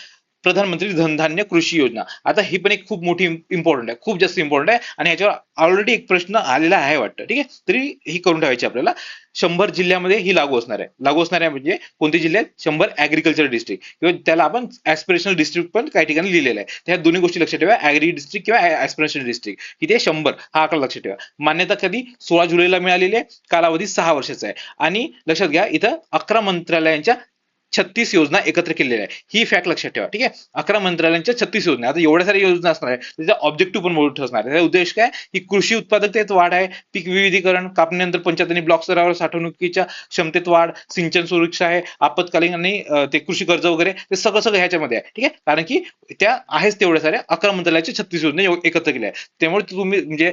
प्रधानमंत्री धनधान्य कृषी योजना. आता ही पण एक खूप मोठी इम्पॉर्टंट आहे, खूप जास्त इम्पॉर्टंट आहे, आणि ह्याच्यावर ऑलरेडी एक प्रश्न आलेला आहे वाटतं. ठीक आहे, तरी ही करून ठेवायची आपल्याला. 100 जिल्ह्यामध्ये ही लागू असणार आहे. लागू असणार आहे म्हणजे कोणत्या जिल्ह्यात, 100 ऍग्रिकल्चर डिस्ट्रिक्ट, किंवा त्याला आपण ऍस्पिरेशनल डिस्ट्रिक्ट पण काही ठिकाणी लिहिलेलं आहे. त्या दोन्ही गोष्टी लक्षात ठेवा, ऍग्री डिस्ट्रिक्ट किंवा ऍस्पिरेशनल डिस्ट्रिक्ट. इथे 100 हा आकडा लक्षात ठेवा. मान्यता कधी, 16 जुलैला मिळालेली आहे. कालावधी 6 वर्षाचा आहे. आणि लक्षात घ्या, इथं 11 मंत्रालयांच्या 36 योजना एकत्र केलेल्या आहे. ही फॅक्ट लक्षात ठेवा. ठीक आहे, 11 मंत्रालयांच्या 36 योजना. आता एवढ्या साऱ्या योजना असणार आहे, त्याचा ऑब्जेक्टिव्ह पण मोठं असणार आहे. त्याचा उद्देश काय, की कृषी उत्पादकतेत वाढ आहे, पीक विविधीकरण, कापणीनंतर पंचायत आणि ब्लॉक स्तरावर साठवणुकीच्या क्षमतेत वाढ, सिंचन सुरक्षा आहे, आपत्कालीन आणि ते कृषी कर्ज वगैरे, ते सगळं सगळं ह्याच्यामध्ये आहे. ठीक आहे, कारण की त्या आहेच तेवढ्या साऱ्या 11 मंत्रालयाच्या 36 योजना एकत्र केल्या आहेत. त्यामुळे तुम्ही म्हणजे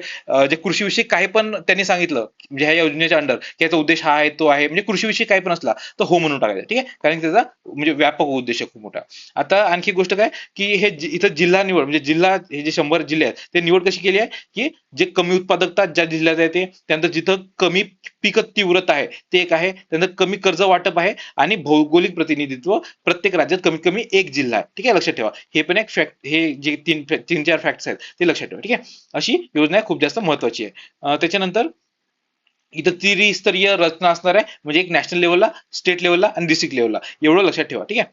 जे कृषीविषयी काही पण त्यांनी सांगितलं, म्हणजे ह्या योजनेच्या अंडर, की याचा उद्देश हा आहे तो आहे, म्हणजे कृषीविषयी काही पण असला तर हो म्हणून टाकायचं. ठीक आहे, कारण त्याचा म्हणजे व्यापक उद्देश खूप मोठा. आता आणखी गोष्ट काय, की हे इथं जिल्हा निवड, म्हणजे जिल्हा, हे जे 100 जिल्हे आहेत ते निवड कशी केली आहे, की जे कमी उत्पादकता ज्या जिल्ह्यात आहे ते, त्यानंतर जिथं कमी पीक तीव्रता आहे ते एक आहे, त्यानंतर कमी कर्ज वाटप आहे, आणि भौगोलिक प्रतिनिधित्व, प्रत्येक राज्यात कमीत कमी एक जिल्हा आहे. ठीक आहे, लक्षात ठेवा. हे पण एक फॅक्ट, हे जे तीन चार फॅक्ट्स आहेत ते लक्षात ठेवा. ठीक आहे, अशी योजना खूप जास्त महत्वाची आहे. त्याच्यानंतर इथं त्रिस्तरीय रचना असणार आहे, म्हणजे एक नॅशनल लेवलला, स्टेट लेवलला आणि डिस्ट्रिक्ट लेवलला, एवढं लक्षात ठेवा. ठीक आहे.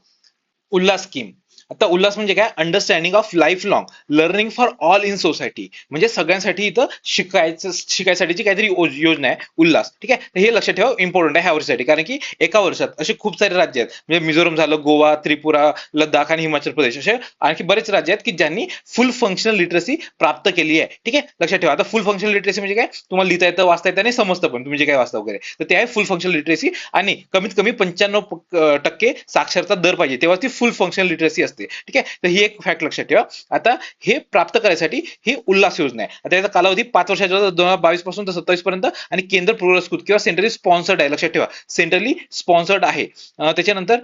उल्हास स्कीम. आता उल्हास म्हणजे काय, understanding of life long learning for all in society, म्हणजे सगळ्यांसाठी इथं शिकायसाठीची काहीतरी योजना आहे उल्हास. ठीक आहे, तर हे लक्षात ठेवा, इम्पॉर्टंट आहे ह्या वर्षासाठी. कारण की एका वर्षात असे खूप सारे राज्य आहेत, म्हणजे मिझोरम झालं, गोवा, त्रिपुरा, लडाख आणि हिमाचल प्रदेश, असे आणखी बरेच राज्य आहेत की ज्यांनी फुल फंक्शनल लिटरसी प्राप्त केली आहे. ठीक आहे, लक्षात ठेवा. आता फुल फंक्शनल लिटरसी म्हणजे काय, तुम्हाला लिहिता येतं, वाचता येतं आणि समजतं पण तुम्ही जे काय वाचता वगैरे, तर ते आहे फुल फंक्शनल लिटरसी. आणि कमीत कमी 95% साक्षरता दर पाहिजे, तेव्हा ती फुल फंक्शनल लिटरसी असते. ठीक आहे, तर ही एक फॅक्ट लक्षात ठेवा. आता हे प्राप्त करायसाठी ही उल्हास योजना आहे. आता याचा कालावधी 5 वर्षाचा, 2022 पासून तर 27 पर्यंत, आणि केंद्र पुरस्कृत किंवा सेंट्रली स्पॉन्सर्ड आहे. लक्षात ठेवा, सेंट्रली स्पॉन्सर्ड आहे. त्याच्यानंतर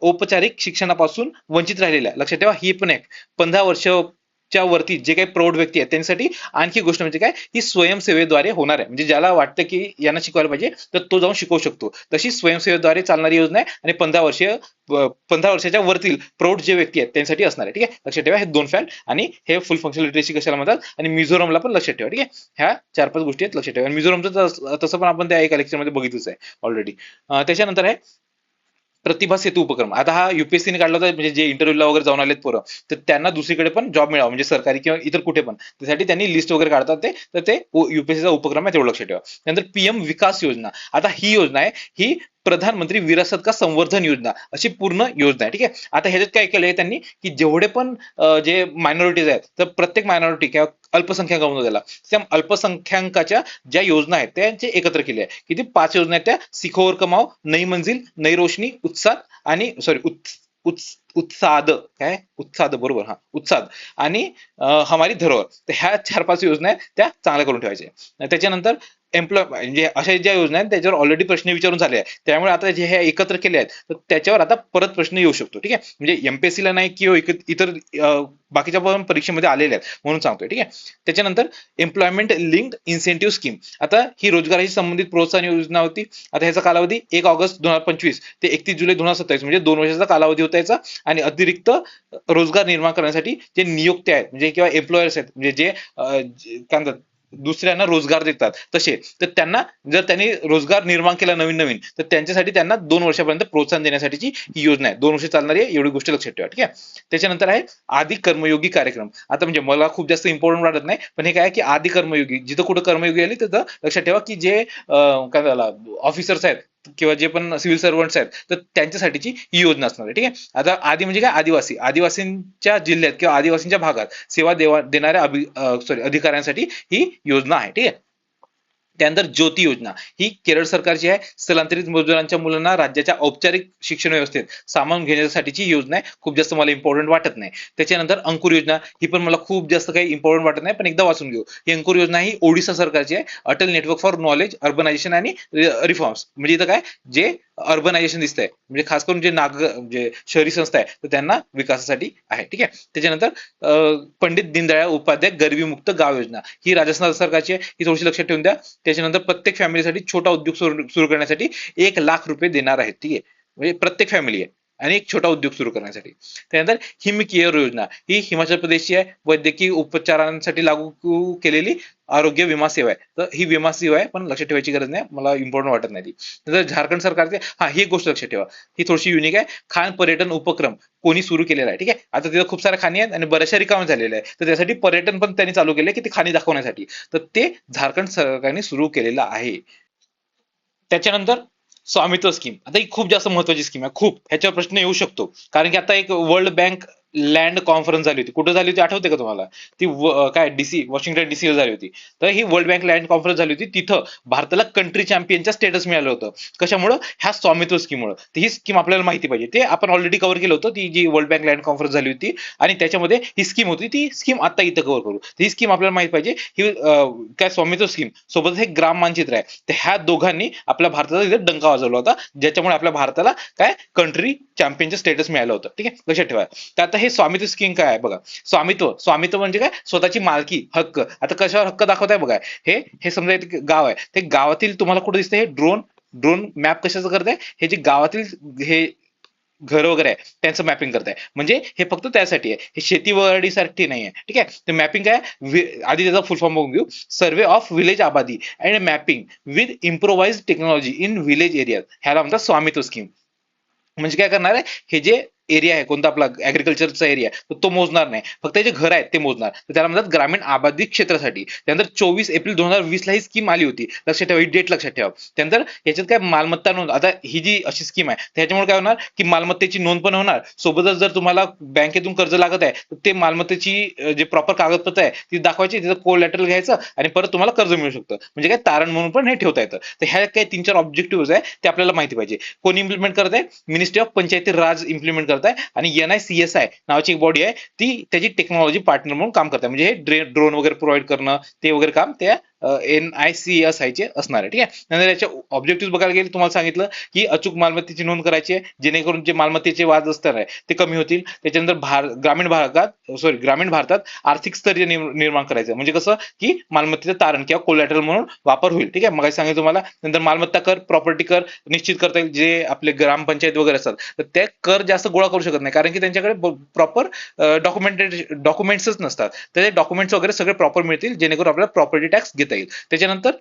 औपचारिक शिक्षणापासून वंचित राहिलेल्या, लक्षात ठेवा, ही पण एक 15 वर्ष च्या वरती जे काही प्रौढ व्यक्ती आहेत त्यांच्यासाठी आणखी गोष्ट म्हणजे काय, ही स्वयंसेवेद्वारे होणार आहे. म्हणजे ज्याला वाटतं की यांना शिकवायला पाहिजे तर तो जाऊन शिकवू शकतो, तशी स्वयंसेवेद्वारे चालणारी योजना आहे. आणि 15 वर्षाच्या वरतील प्रौढ जे व्यक्ती आहेत त्यांसाठी असणार आहे. ठीक आहे, लक्षात ठेवा, हे दोन फॅक्ट. आणि हे फुल फंक्शनल लिटरेसी कशाला म्हणतात, आणि मिझोरमला पण लक्षात ठेवा. ठीक आहे, ह्या 4-5 गोष्टी आहेत लक्षात ठेवा. आणि मिझोरमचं तसं पण आपण त्या एका लेक्चरमध्ये बघितलंच आहे ऑलरेडी. त्याच्यानंतर आहे प्रतिभा सेतू उपक्रम. आता हा युपीएससीने काढला होता, म्हणजे जे इंटरव्ह्यूला वगैरे जाऊन आलेत पोरं, तर त्यांना दुसरीकडे पण जॉब मिळावा, म्हणजे सरकारी किंवा इतर कुठे पण, त्यासाठी त्यांनी लिस्ट वगैरे काढतात ते, तर ते युपीएससीचा उपक्रम आहे, तेवढं लक्षात ठेवा. त्यानंतर पीएम विकास योजना. आता ही योजना आहे, ही प्रधानमंत्री विरासत का संवर्धन योजना अशी पूर्ण योजना आहे. ठीक आहे, आता ह्याच्यात काय केलंय त्यांनी, की जेवढे पण जे मायनॉरिटीज आहेत, तर प्रत्येक मायनॉरिटी किंवा अल्पसंख्याक म्हणतो त्याला, त्या अल्पसंख्याकाच्या ज्या योजना आहेत त्यांचे एकत्र केले आहे. किती 5 योजना आहेत त्या, सिखो और कमाओ, नई मंजिल, नई रोशनी, उत्साद, आणि सॉरी उत्साद, काय उत्साद, बरोबर, हा उत्साद, आणि हमारी धरोहर. तर ह्या 4-5 योजना आहेत त्या चांगल्या करून ठेवायच्या. त्याच्यानंतर म्हणजे अशा ज्या योजना आहेत त्याच्यावर ऑलरेडी प्रश्न विचारून झाले आहेत, त्यामुळे आता जे हे एकत्र केले आहेत तर त्याच्यावर आता परत प्रश्न येऊ शकतो. ठीक आहे, म्हणजे एमपीएससीला नाही किंवा इतर बाकीच्या पण परीक्षेमध्ये आलेल्या आहेत म्हणून सांगतोय. ठीक आहे, त्याच्यानंतर एम्प्लॉयमेंट लिंक्ड इन्सेंटिव्ह स्कीम. आता ही रोजगाराशी संबंधित प्रोत्साहन योजना होती. आता ह्याचा कालावधी 1 ऑगस्ट 2025 ते 31 जुलै 2027, म्हणजे 2 वर्षाचा कालावधी होता याचा. आणि अतिरिक्त रोजगार निर्माण करण्यासाठी जे नियुक्ते आहेत, म्हणजे किंवा एम्प्लॉयर्स आहेत, म्हणजे जे काय म्हणतात, दुसऱ्यांना रोजगार देतात तसे, तर त्यांना जर त्यांनी रोजगार निर्माण केला नवीन नवीन, तर त्यांच्यासाठी त्यांना 2 वर्षापर्यंत प्रोत्साहन देण्यासाठीची ही योजना आहे. 2 वर्ष चालणारी आहे, एवढी गोष्ट लक्षात ठेवा. ठीक आहे, त्याच्यानंतर आहे आदि कर्मयोगी कार्यक्रम. आता म्हणजे मला खूप जास्त इम्पॉर्टंट वाटत नाही, पण हे काय की आदि कर्मयोगी, जिथं कुठं कर्मयोगी आली तिथं लक्षात ठेवा की जे काय झाला ऑफिसर्स आहेत किंवा जे पण सिव्हिल सर्वंट्स आहेत, तर त्यांच्यासाठीची ही योजना असणार आहे. ठीक आहे, आता आदि म्हणजे काय, आदिवासींच्या जिल्ह्यात किंवा आदिवासींच्या भागात सेवा देणाऱ्या अधिकाऱ्यांसाठी ही योजना आहे. ठीक आहे, त्यानंतर ज्योती योजना ही केरळ सरकारची आहे. स्थलांतरित मजुरांच्या मुलांना राज्याच्या औपचारिक शिक्षण व्यवस्थेत सामावून घेण्यासाठीची योजना आहे. खूप जास्त मला इम्पॉर्टंट वाटत नाही. त्याच्यानंतर अंकुर योजना ही पण मला खूप जास्त काही इम्पॉर्टंट वाटत नाही, पण एकदा वाचून घेऊ. ही अंकुर योजना ही ओडिशा सरकारची आहे. Atal network for knowledge urbanisation आणि रिफॉर्म्स. म्हणजे इथं काय जे अर्बनायझेशन दिसतंय म्हणजे खास करून जे जे शहरी संस्था आहे तर त्यांना विकासासाठी आहे. ठीक आहे. त्याच्यानंतर पंडित दीनदयाळ उपाध्याय गरिबीमुक्त गाव योजना ही राजस्थान सरकारची आहे. ही थोडीशी लक्षात ठेवून द्या. त्याच्यानंतर प्रत्येक फॅमिलीसाठी छोटा उद्योग सुरू करण्यासाठी 1,00,000 रुपये देणार आहेत. ठीक आहे. म्हणजे प्रत्येक फॅमिली आहे आणि एक छोटा उद्योग सुरू करण्यासाठी. त्यानंतर हिम केअर योजना ही हिमाचल प्रदेशची आहे. वैद्यकीय उपचारांसाठी लागू केलेली आरोग्य विमा सेवा आहे. तर ही विमा सेवा आहे, पण लक्षात ठेवायची गरज नाही, मला इम्पॉर्टंट वाटत नाही ती. नंतर झारखंड सरकारचे ही एक गोष्ट लक्षात ठेवा, ही थोडीशी युनिक आहे. खान पर्यटन उपक्रम कोणी सुरू केलेला आहे. ठीक आहे. आता तिथं खूप साऱ्या खाणी आहेत आणि बऱ्याचशा रिकाम्या झालेल्या आहेत, तर त्यासाठी पर्यटन पण त्यांनी चालू केले की ते खाणी दाखवण्यासाठी. तर ते झारखंड सरकारने सुरू केलेलं आहे. त्याच्यानंतर स्वामित्व स्कीम, आता ही खूप जास्त महत्वाची स्कीम आहे. खूप ह्याच्यावर प्रश्न येऊ शकतो, कारण की आता एक वर्ल्ड बँक लँड कॉन्फरन्स झाली होती. कुठं झाली होती आठवते का तुम्हाला? ती काय डीसी वॉशिंग्टन डीसी झाली होती. तर ही वर्ल्ड बँक लँड कॉन्फरन्स झाली होती. तिथं भारताला कंट्री चॅम्पियनच्या स्टेटस मिळालं होतं. कशामुळं? ह्या स्वामित्व स्कीममुळे. तर ही स्कीम आपल्याला माहिती पाहिजे. ते आपण ऑलरेडी कव्हर केलं होतं, ती जी वर्ल्ड बँक लँड कॉन्फरन्स झाली होती आणि त्याच्यामध्ये ही स्कीम होती. ती स्कीम आता इथं कव्हर करू. ही स्कीम आपल्याला माहिती पाहिजे. ही काय स्वामित्व स्कीम सोबत हे ग्राम मानचित्र आहे. तर ह्या दोघांनी आपल्या भारताचा इथे डंका वाजवला होता, ज्याच्यामुळे आपल्या भारताला काय कंट्री चॅम्पियनचं स्टेटस मिळालं होतं. ठीक आहे. लक्षात ठेवा. तर आता हे स्वामित्व स्कीम काय आहे बघा. स्वामित्व स्वामित्व म्हणजे काय? स्वतःची मालकी, हक्क. आता कशावर हक्क दाखवताय बघा. हे हे समजा एक गाव आहे, ते गावातील तुम्हाला कुठे दिसतंय हे ड्रोन ड्रोन मॅप कशाचं करताय? हे जे गावातील हे घर वगैरे आहे त्यांचं मॅपिंग करताय. म्हणजे हे फक्त त्यासाठी आहे, हे शेतीवाडीसाठी नाही आहे. ठीक आहे. तर मॅपिंग काय? आधी त्याचा फुल फॉर्म बघून घेऊ. सर्वे ऑफ विलेज आबादी and mapping with improvise technology in village area, ह्याला म्हणतात स्वामित्व स्कीम. म्हणजे काय करणार आहे? हे जे एरिया आहे कोणता आपला ऍग्रिकल्चरचा एरिया, तर तो मोजणार नाही, फक्त जे घर आहेत ते मोजणार. तर त्याला म्हणतात ग्रामीण आबादी क्षेत्रासाठी. त्यानंतर 24 एप्रिल 2020 ला ही स्कीम आली होती. लक्षात ठेवा, ही डेट लक्षात ठेवा. त्यानंतर याच्यात काय मालमत्ता नोंद, आता ही जी अशी स्कीम आहे त्याच्यामुळे काय होणार की मालमत्तेची नोंद पण होणार. सोबतच जर तुम्हाला बँकेतून कर्ज लागत आहे तर ते मालमत्तेची जे प्रॉपर कागदपत्र आहे ती दाखवायची, तिथं कोलॅटरल घ्यायचं आणि परत तुम्हाला कर्ज मिळू शकतं. म्हणजे काय तारण म्हणून पण हे ठेवता येतं. तर ह्या काही 3-4 ऑब्जेक्टिव्ह आहे ते आपल्याला माहिती पाहिजे. कोण इम्प्लिमेंट करत आहे? Ministry of Panchayati Raj implement करत आहे आणि NICSI नावाची एक बॉडी आहे ती त्याची टेक्नॉलॉजी पार्टनर म्हणून काम करते. म्हणजे हे ड्रोन वगैरे प्रोव्हाइड करणं ते वगैरे काम त्या NICSI चे असणार आहे. ठीक आहे. नंतर याच्या ऑब्जेक्टिव्ह बघायला गेले, तुम्हाला सांगितलं की अचूक मालमत्तेची नोंद करायची आहे, जेणेकरून जे मालमत्तेचे वाद असणार आहे ते कमी होतील. त्याच्यानंतर ग्रामीण भारतात आर्थिक स्थैर्य निर्माण करायचं, म्हणजे कसं की मालमत्तेचं तारण किंवा कोलॅटरल म्हणून वापर होईल. ठीक आहे. मग सांगितलं तुम्हाला. नंतर मालमत्ता कर, प्रॉपर्टी कर निश्चित करता येईल. जे आपले ग्रामपंचायत वगैरे असतात तर ते कर जास्त गोळा करू शकत नाही, कारण की त्यांच्याकडे प्रॉपर डॉक्युमेंट्सच नसतात. तर ते डॉक्युमेंट्स वगैरे सगळे प्रॉपर मिळतील, जेणेकरून आपल्याला प्रॉपर्टी टॅक्स घेता येईल. त्याच्यानंतर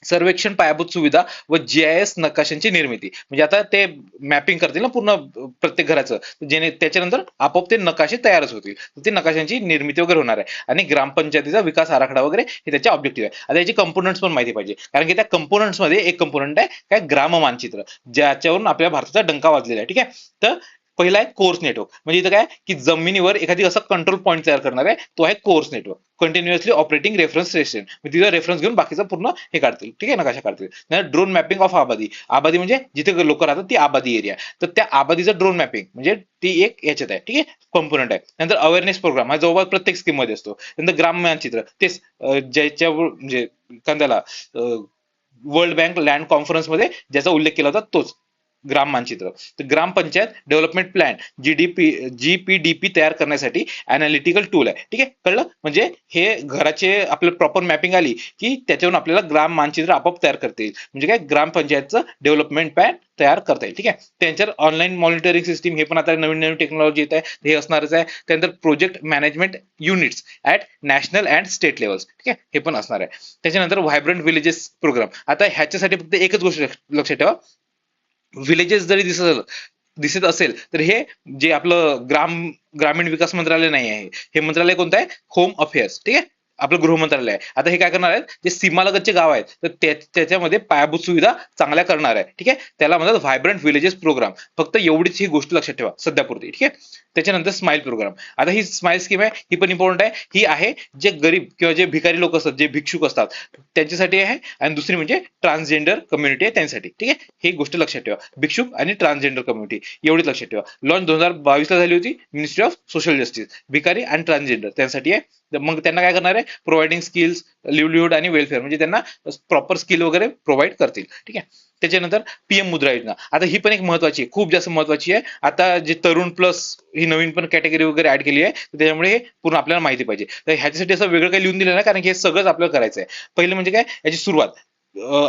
सर्वेक्षण पायाभूत सुविधा व GIS नकाशांची निर्मिती, म्हणजे आता ते मॅपिंग करतील ना पूर्ण प्रत्येक घराचं, त्याच्यानंतर आपोआप ते नकाशे तयारच होतील. ते नकाशांची निर्मिती वगैरे होणार आहे. आणि ग्रामपंचायतीचा विकास आराखडा वगैरे हे त्याचे ऑब्जेक्टिव्ह आहे. आता याची कंपोनंट्स पण माहिती पाहिजे, कारण की त्या कंपोनंट्स मध्ये एक कंपोनंट आहे काय? ग्राम मानचित्र, ज्याच्यावरून आपल्या भारताचा डंका वाजलेला आहे. ठीक आहे. तर पहिला आहे कोर्स नेटवर्क, म्हणजे इथं काय की जमिनीवर एखादी असा कंट्रोल पॉईंट तयार करणार आहे, तो आहे course network. Continuously operating reference station, तिचा रेफरन्स घेऊन बाकीचा पूर्ण हे काढतील. ठीक आहे. नकाशा काढतील. ड्रोन मॅपिंग ऑफ आबादी, आबादी म्हणजे जिथे लोक राहतात ती आबादी एरिया, तर त्या आबादीचं ड्रोन मॅपिंग म्हणजे ती एक याच्यात आहे. ठीक आहे. कंपोनंट आहे. नंतर अवेअरनेस प्रोग्राम हा जवळपास प्रत्येक स्कीम मध्ये असतो. नंतर ग्राम मानचित्र तेच ज्याच्या म्हणजे Kandala world bank land conference मध्ये ज्याचा उल्लेख केला होता तोच ग्राम मानचित्र. तर ग्रामपंचायत डेव्हलपमेंट प्लॅन GPDP तयार करण्यासाठी अनालिटिकल टूल आहे. ठीक आहे. कळलं? म्हणजे हे घराचे आपलं प्रॉपर मॅपिंग आली की त्याच्यावरून आपल्याला ग्राम मानचित्र आपोआप तयार करता येईल. म्हणजे काय? ग्रामपंचायतचं डेव्हलपमेंट प्लॅन तयार करता येईल. ठीक आहे. त्यांच्यावर ऑनलाईन मॉनिटरिंग सिस्टीम, हे पण आता नवीन नवीन टेक्नॉलॉजी येत आहे, हे असणारच आहे. त्यानंतर project management units at national and state levels, ठीक आहे, हे पण असणार आहे. त्याच्यानंतर व्हायब्रंट विलेजेस प्रोग्राम, आता ह्याच्यासाठी फक्त एकच गोष्ट लक्षात ठेवा, विलेजेस जरी दिसत असेल तर हे जे आपलं ग्रामीण विकास मंत्रालय नाही आहे, हे मंत्रालय कोणतं आहे? Home affairs. ठीक आहे. आपलं गृह मंत्रालय आहे. आता हे काय करणार आहेत, जे सीमालगतचे गाव आहेत तर त्याच्यामध्ये पायाभूत सुविधा चांगल्या करणार आहे. ठीक आहे, त्याला म्हणतात व्हायब्रंट विलेजेस प्रोग्राम. फक्त एवढीच ही गोष्ट लक्षात ठेवा सध्यापुरती. ठीक आहे, त्याच्यानंतर स्माइल प्रोग्राम. आता ही स्माइल स्कीम आहे, ही पण इम्पॉर्टंट आहे. ही आहे जे गरीब किंवा जे भिकारी लोक असतात, जे भिक्षुक असतात त्यांच्यासाठी आहे. आणि दुसरी म्हणजे ट्रान्सजेंडर कम्युनिटी आहे त्यांच्यासाठी. ठीक आहे, ही गोष्ट लक्षात ठेवा, भिक्षुक आणि ट्रान्सजेंडर कम्युनिटी एवढीच लक्षात ठेवा. लॉन्च 2022 ला झाली होती, मिनिस्ट्री ऑफ सोशल जस्टिस. भिकारी आणि ट्रान्सजेंडर त्यांसाठी आहे. मग त्यांना काय करणार आहे, प्रोव्हाइडिंग स्किल्स, लिव्हलीहूड आणि वेलफेअर, म्हणजे त्यांना प्रॉपर स्किल वगैरे प्रोव्हाइड करतील. ठीक आहे, त्याच्यानंतर पीएम मुद्रा योजना. आता ही पण एक महत्वाची आहे, खूप जास्त महत्वाची आहे. आता जे तरुण प्लस ही नवीन पण कॅटेगरी वगैरे ऍड केली आहे, त्याच्यामुळे हे पूर्ण आपल्याला माहिती पाहिजे. तर ह्याच्यासाठी असं वेगळं काही लिहून दिलं नाही, कारण की हे सगळंच आपल्याला करायचं आहे. पहिलं म्हणजे काय, याची सुरुवात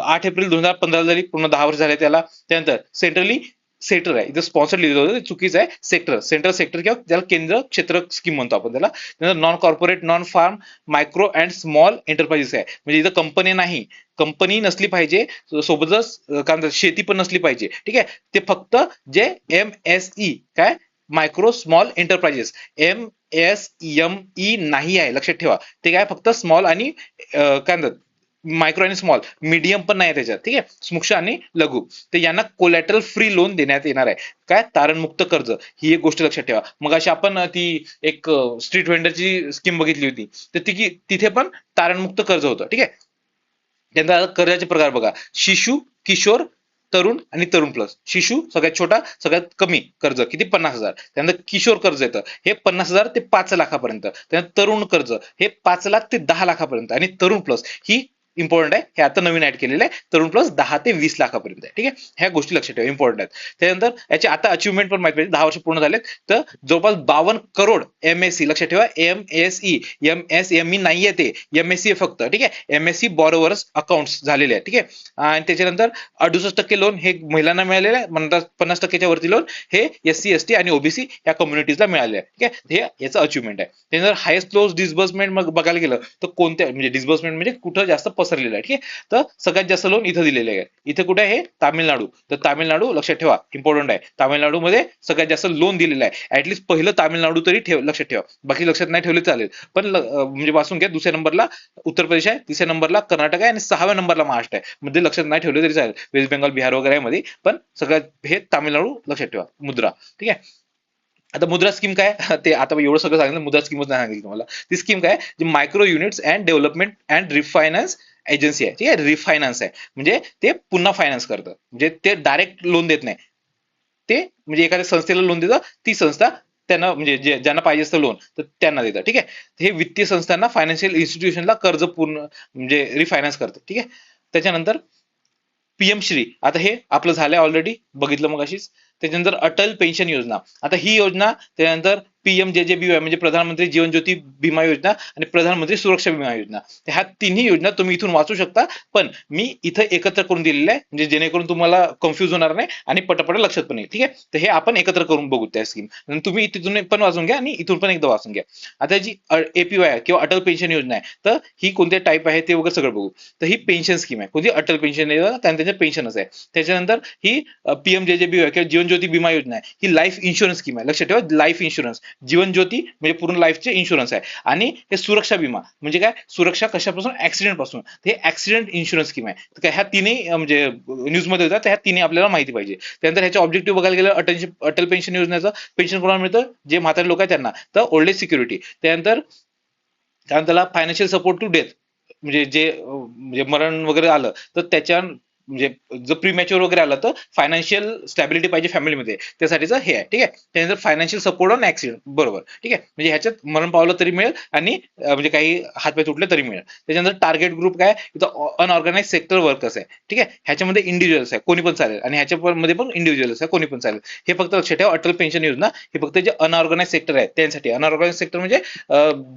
8 एप्रिल 2015 झाली, पूर्ण 10 वर्ष झाले त्याला. त्यानंतर सेंट्रली सेक्टर आहे, इथं स्पॉन्सर लिहिलं होतं, चुकीचं आहे. सेक्टर, सेंट्रल सेक्टर किंवा ज्याला केंद्र क्षेत्र स्कीम म्हणतो आपण त्याला. त्यानंतर non corporate, non farm, micro and small enterprises आहे, म्हणजे इथं कंपनी नाही, कंपनी नसली पाहिजे, सोबतच काय म्हणतात शेती पण नसली पाहिजे. ठीक आहे, ते फक्त जे MSE काय, मायक्रो स्मॉल एंटरप्राइजेस, MSME नाही आहे, लक्षात ठेवा. ते काय फक्त स्मॉल आणि काय म्हणतात मायक्रो आणि स्मॉल, मीडियम पण नाही त्याच्यात. ठीक आहे, सूक्ष्म आणि लघु, तर यांना कोलॅटरल फ्री लोन देण्यात येणार आहे. काय, तारणमुक्त कर्ज, ही एक गोष्ट लक्षात ठेवा. मग अशी आपण ती एक स्ट्रीट व्हेंडरची स्कीम बघितली होती, तर तिथे पण तारणमुक्त कर्ज होतं. ठीक आहे, त्यांचा कर्जाचे प्रकार बघा, शिशु, किशोर, तरुण आणि तरुण प्लस. शिशु सगळ्यात छोटा, सगळ्यात कमी कर्ज किती, 50,000. त्यानंतर किशोर कर्ज येतं, हे 50,000 ते 5 लाखापर्यंत. त्यानंतर तरुण कर्ज हे 5 लाख ते 10 लाखापर्यंत. आणि तरुण प्लस ही इम्पॉर्टंट आहे, हे आता नवीन ऍड केलेलं आहे, तरुण प्लस 10 ते 20 लाखापर्यंत आहे. ठीक आहे, ह्या गोष्टी लक्षात ठेवा, इम्पॉर्टंट आहेत. त्यानंतर याचे आता अचिव्हमेंट पण माहिती पाहिजे, 10 वर्ष पूर्ण झालेत, तर जवळपास 52 करोड MSE, लक्षात ठेवा MSE, MSME नाहीये ते, MSE फक्त. ठीक आहे, MSE बॉरोवर्स अकाउंट्स झालेले आहेत. ठीक आहे, आणि त्याच्यानंतर 68% लोन हे महिलांना मिळालेलं आहे, म्हणतात 50%च्या वरती लोन हे SC ST आणि OBC या कम्युनिटीजला मिळाले आहे. ठीक आहे, हे याचं अचिव्हमेंट आहे. त्यानंतर हायेस्ट क्लोज डिस्बर्समेंट मग बघायला गेलं तर कोणत्या, म्हणजे डिस्बर्समेंट म्हणजे कुठं जास्त पसरलेलं आहे. ठीक आहे, तर सगळ्यात जास्त लोन इथं दिलेले आहे. इथे कुठे आहे, तामिळनाडू. तर तामिळनाडू लक्षात ठेवा, इम्पॉर्टंट आहे. तामिळनाडूमध्ये सगळ्यात जास्त लोन दिलेलं आहे. ऍटलीस्ट पहिलं तामिळनाडू तरी लक्षात ठेवा, बाकी लक्षात नाही ठेवले चालेल, पण म्हणजे वाचून घ्या. दुसऱ्या नंबरला उत्तर प्रदेश आहे, तिसऱ्या नंबरला कर्नाटक आहे, आणि 6व्या नंबरला महाराष्ट्र आहे. मध्ये लक्षात नाही ठेवले तरी चालेल, वेस्ट बेंगॉल, बिहार वगैरे मध्ये, पण सगळ्यात हे तामिळनाडू लक्षात ठेवा. मुद्रा. ठीक आहे, आता मुद्रा स्कीम काय, ते आता एवढं सगळं सांगितलं, मुद्रा स्कीमच नाही सांगितलं तुम्हाला. ती स्कीम काय, जी micro units and development and refinance agency आहे. ठीक आहे, रिफायनान्स आहे, म्हणजे ते पुन्हा फायनान्स करतं, म्हणजे ते डायरेक्ट लोन देत नाही. ते म्हणजे एखाद्या संस्थेला लोन देतं, ती संस्था त्यांना, म्हणजे ज्यांना पाहिजे असतं लोन, तर त्यांना देतं. ठीक आहे, हे वित्तीय संस्थांना, फायनान्शियल इन्स्टिट्यूशनला कर्ज पूर्ण म्हणजे रिफायनान्स करतं. ठीक आहे, त्याच्यानंतर PM श्री, आता हे आपलं झालंय ऑलरेडी, बघितलं मग अशीच. त्याच्यानंतर अटल पेन्शन योजना. आता ही योजना, त्यानंतर PMJJBY म्हणजे प्रधानमंत्री जीवन ज्योती विमा योजना, आणि प्रधानमंत्री सुरक्षा विमा योजना. ह्या तिन्ही योजना तुम्ही इथून वाचू शकता, पण मी इथं एकत्र करून दिलेलं आहे, म्हणजे जेणेकरून तुम्हाला कन्फ्युज होणार नाही आणि पटापट लक्षात पण येईल. ठीक आहे, तर हे आपण एकत्र करून बघू त्या स्कीम. तुम्ही तिथून पण वाचून घ्या आणि इथून पण एकदा वाचून घ्या. आता जी APY किंवा अटल पेन्शन योजना आहे, तर ही कोणत्या टाईप आहे ते वगैरे सगळं बघू. तर ही पेन्शन स्कीम आहे, कोणती, अटल पेन्शन योजना, त्याच्या पेन्शनच आहे. त्याच्यानंतर ही PMJJBY किंवा जीवन ज्योती विमा योजना आहे, ही लाईफ इन्शुरन्स स्कीम आहे. लक्षात ठेवा, लाईफ इन्शुरन्स, जीवन ज्योती म्हणजे पूर्ण लाईफचे इन्शुरन्स आहे. आणि हे सुरक्षा विमा म्हणजे काय, सुरक्षा कशापासून, ऍक्सिडेंट पासून, हे ऍक्सिडेंट इन्शुरन्स स्कीम आहे. तर ह्या तिन्ही म्हणजे न्यूज मध्ये होतात, ह्या तिन्ही आपल्याला माहिती पाहिजे. त्यानंतर ह्याच्या ऑब्जेक्टिव्ह बघायला गेलं, अटल पेन्शन योजनेचं पेन्शन कोणाला मिळतं, जे म्हातारे लोक आहेत त्यांना, तर ओल्ड एज सिक्युरिटी. त्यानंतर त्याला फायनान्शियल सपोर्ट टू डेथ, म्हणजे जे म्हणजे मरण वगैरे आलं तर त्याच्या, म्हणजे जर प्रीमॅच्युअर वगैरे आलं तर फायनान्शियल स्टॅबिलिटी पाहिजे फॅमिलीमध्ये, त्यासाठीचं हे आहे. ठीक आहे, त्यानंतर फायनान्शियल सपोर्ट ऑन ऍक्सिडेंट, बरोबर. ठीक आहे, म्हणजे ह्याच्यात मरण पावलं तरी मिळेल, आणि म्हणजे काही हातपाय तुटले तरी मिळेल. त्याच्यानंतर टार्गेट ग्रुप काय, इथं अनऑर्गनाइज सेक्टर वर्कर्स आहे. ठीक आहे, ह्याच्यामध्ये इंडिव्हिज्युअल्स आहे, कोणी पण चालेल, आणि ह्याच्यामध्ये पण इंडिव्हिज्युअल्स आहे, कोणी पण चालेल. हे फक्त लक्षात ठेवा, अटल पेन्शन योजना हे फक्त जे अनऑर्गनाइज सेक्टर आहे त्यांसाठी. अनऑर्गनाइज सेक्टर म्हणजे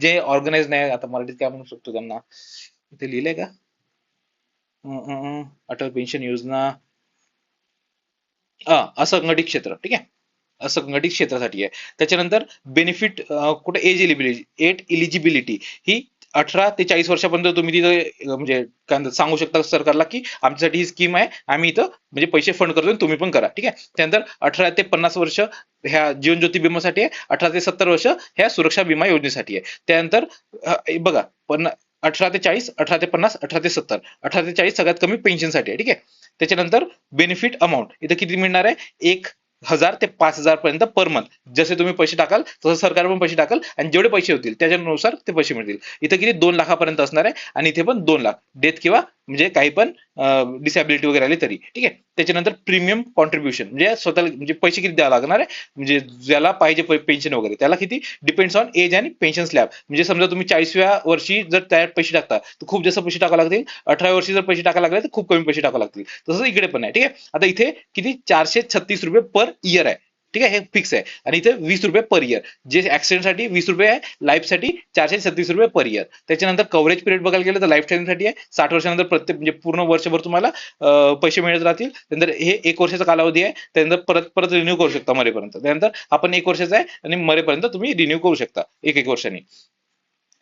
जे ऑर्गनाइज नाही, आता मराठीत काय म्हणू शकतो त्यांना, ते लिहिलंय का, अटल पेन्शन योजना, असंघटित क्षेत्र. ठीक आहे, असंघटित क्षेत्रासाठी आहे. त्याच्यानंतर बेनिफिट कुठे, एज इलिजिबिलिटी ही 18 ते 40 वर्षापर्यंत तुम्ही तिथं म्हणजे काय सांगू शकता सरकारला, की आमच्यासाठी ही स्कीम आहे, आम्ही इथं म्हणजे पैसे फंड करतो, तुम्ही पण करा. ठीक आहे, त्यानंतर 18 ते 50 वर्ष ह्या जीवन ज्योती विमासाठी आहे, 18 ते 70 वर्ष ह्या सुरक्षा विमा योजनेसाठी आहे. त्यानंतर बघा, पण 18 ते 40, 18 ते 50, 18 ते 70, 18 ते 40 सगळ्यात कमी पेन्शनसाठी आहे. ठीक आहे. त्याच्यानंतर बेनिफिट अमाऊंट इथं किती मिळणार आहे, 1,000 ते 5,000 पर्यंत पर मंथ. जसे तुम्ही पैसे टाकाल तसं सरकार पण पैसे टाकाल आणि जेवढे पैसे होतील त्याच्यानुसार ते पैसे मिळतील. इथं किती 2 लाखापर्यंत असणार आहे आणि इथे पण 2 लाख डेथ किंवा म्हणजे काही पण डिसॅबिलिटी वगैरे आली तरी. ठीक आहे. त्याच्यानंतर प्रीमियम कॉन्ट्रीब्युशन म्हणजे स्वतःला म्हणजे पैसे किती द्यावे लागणार आहे, म्हणजे ज्याला पाहिजे पेन्शन वगैरे त्याला किती डिपेंड्स ऑन एज आणि पेन्शन स्लॅब. म्हणजे समजा तुम्ही 40व्या वर्षी जर त्यात पैसे टाकता तर खूप जास्त पैसे टाकावे लागतील, 18व्या वर्षी जर पैसे टाकावे लागले तर खूप कमी पैसे टाकावे लागतील. तसंच इकडे पण आहे. ठीक आहे. आता इथे किती 436 रुपये पर इयर आहे. ठीक आहे. हे फिक्स आहे. आणि इथे 20 रुपये पर इयर, जे ऍक्सिडेंटसाठी 20 रुपये आहे, लाईफसाठी 436 रुपये पर इयर. त्याच्यानंतर कव्हरेज पिरियड बघायला गेलं तर लाईफ टाईमसाठी आहे, 60 वर्षानंतर प्रत्येक म्हणजे पूर्ण वर्षभर तुम्हाला पैसे मिळत राहतील. त्यानंतर हे 1 वर्षाचा कालावधी आहे, त्यानंतर परत परत रिन्यू करू शकता मरेपर्यंत. त्यानंतर आपण 1 वर्षाचा आहे आणि मरेपर्यंत तुम्ही रिन्यू करू शकता एक एक वर्षांनी.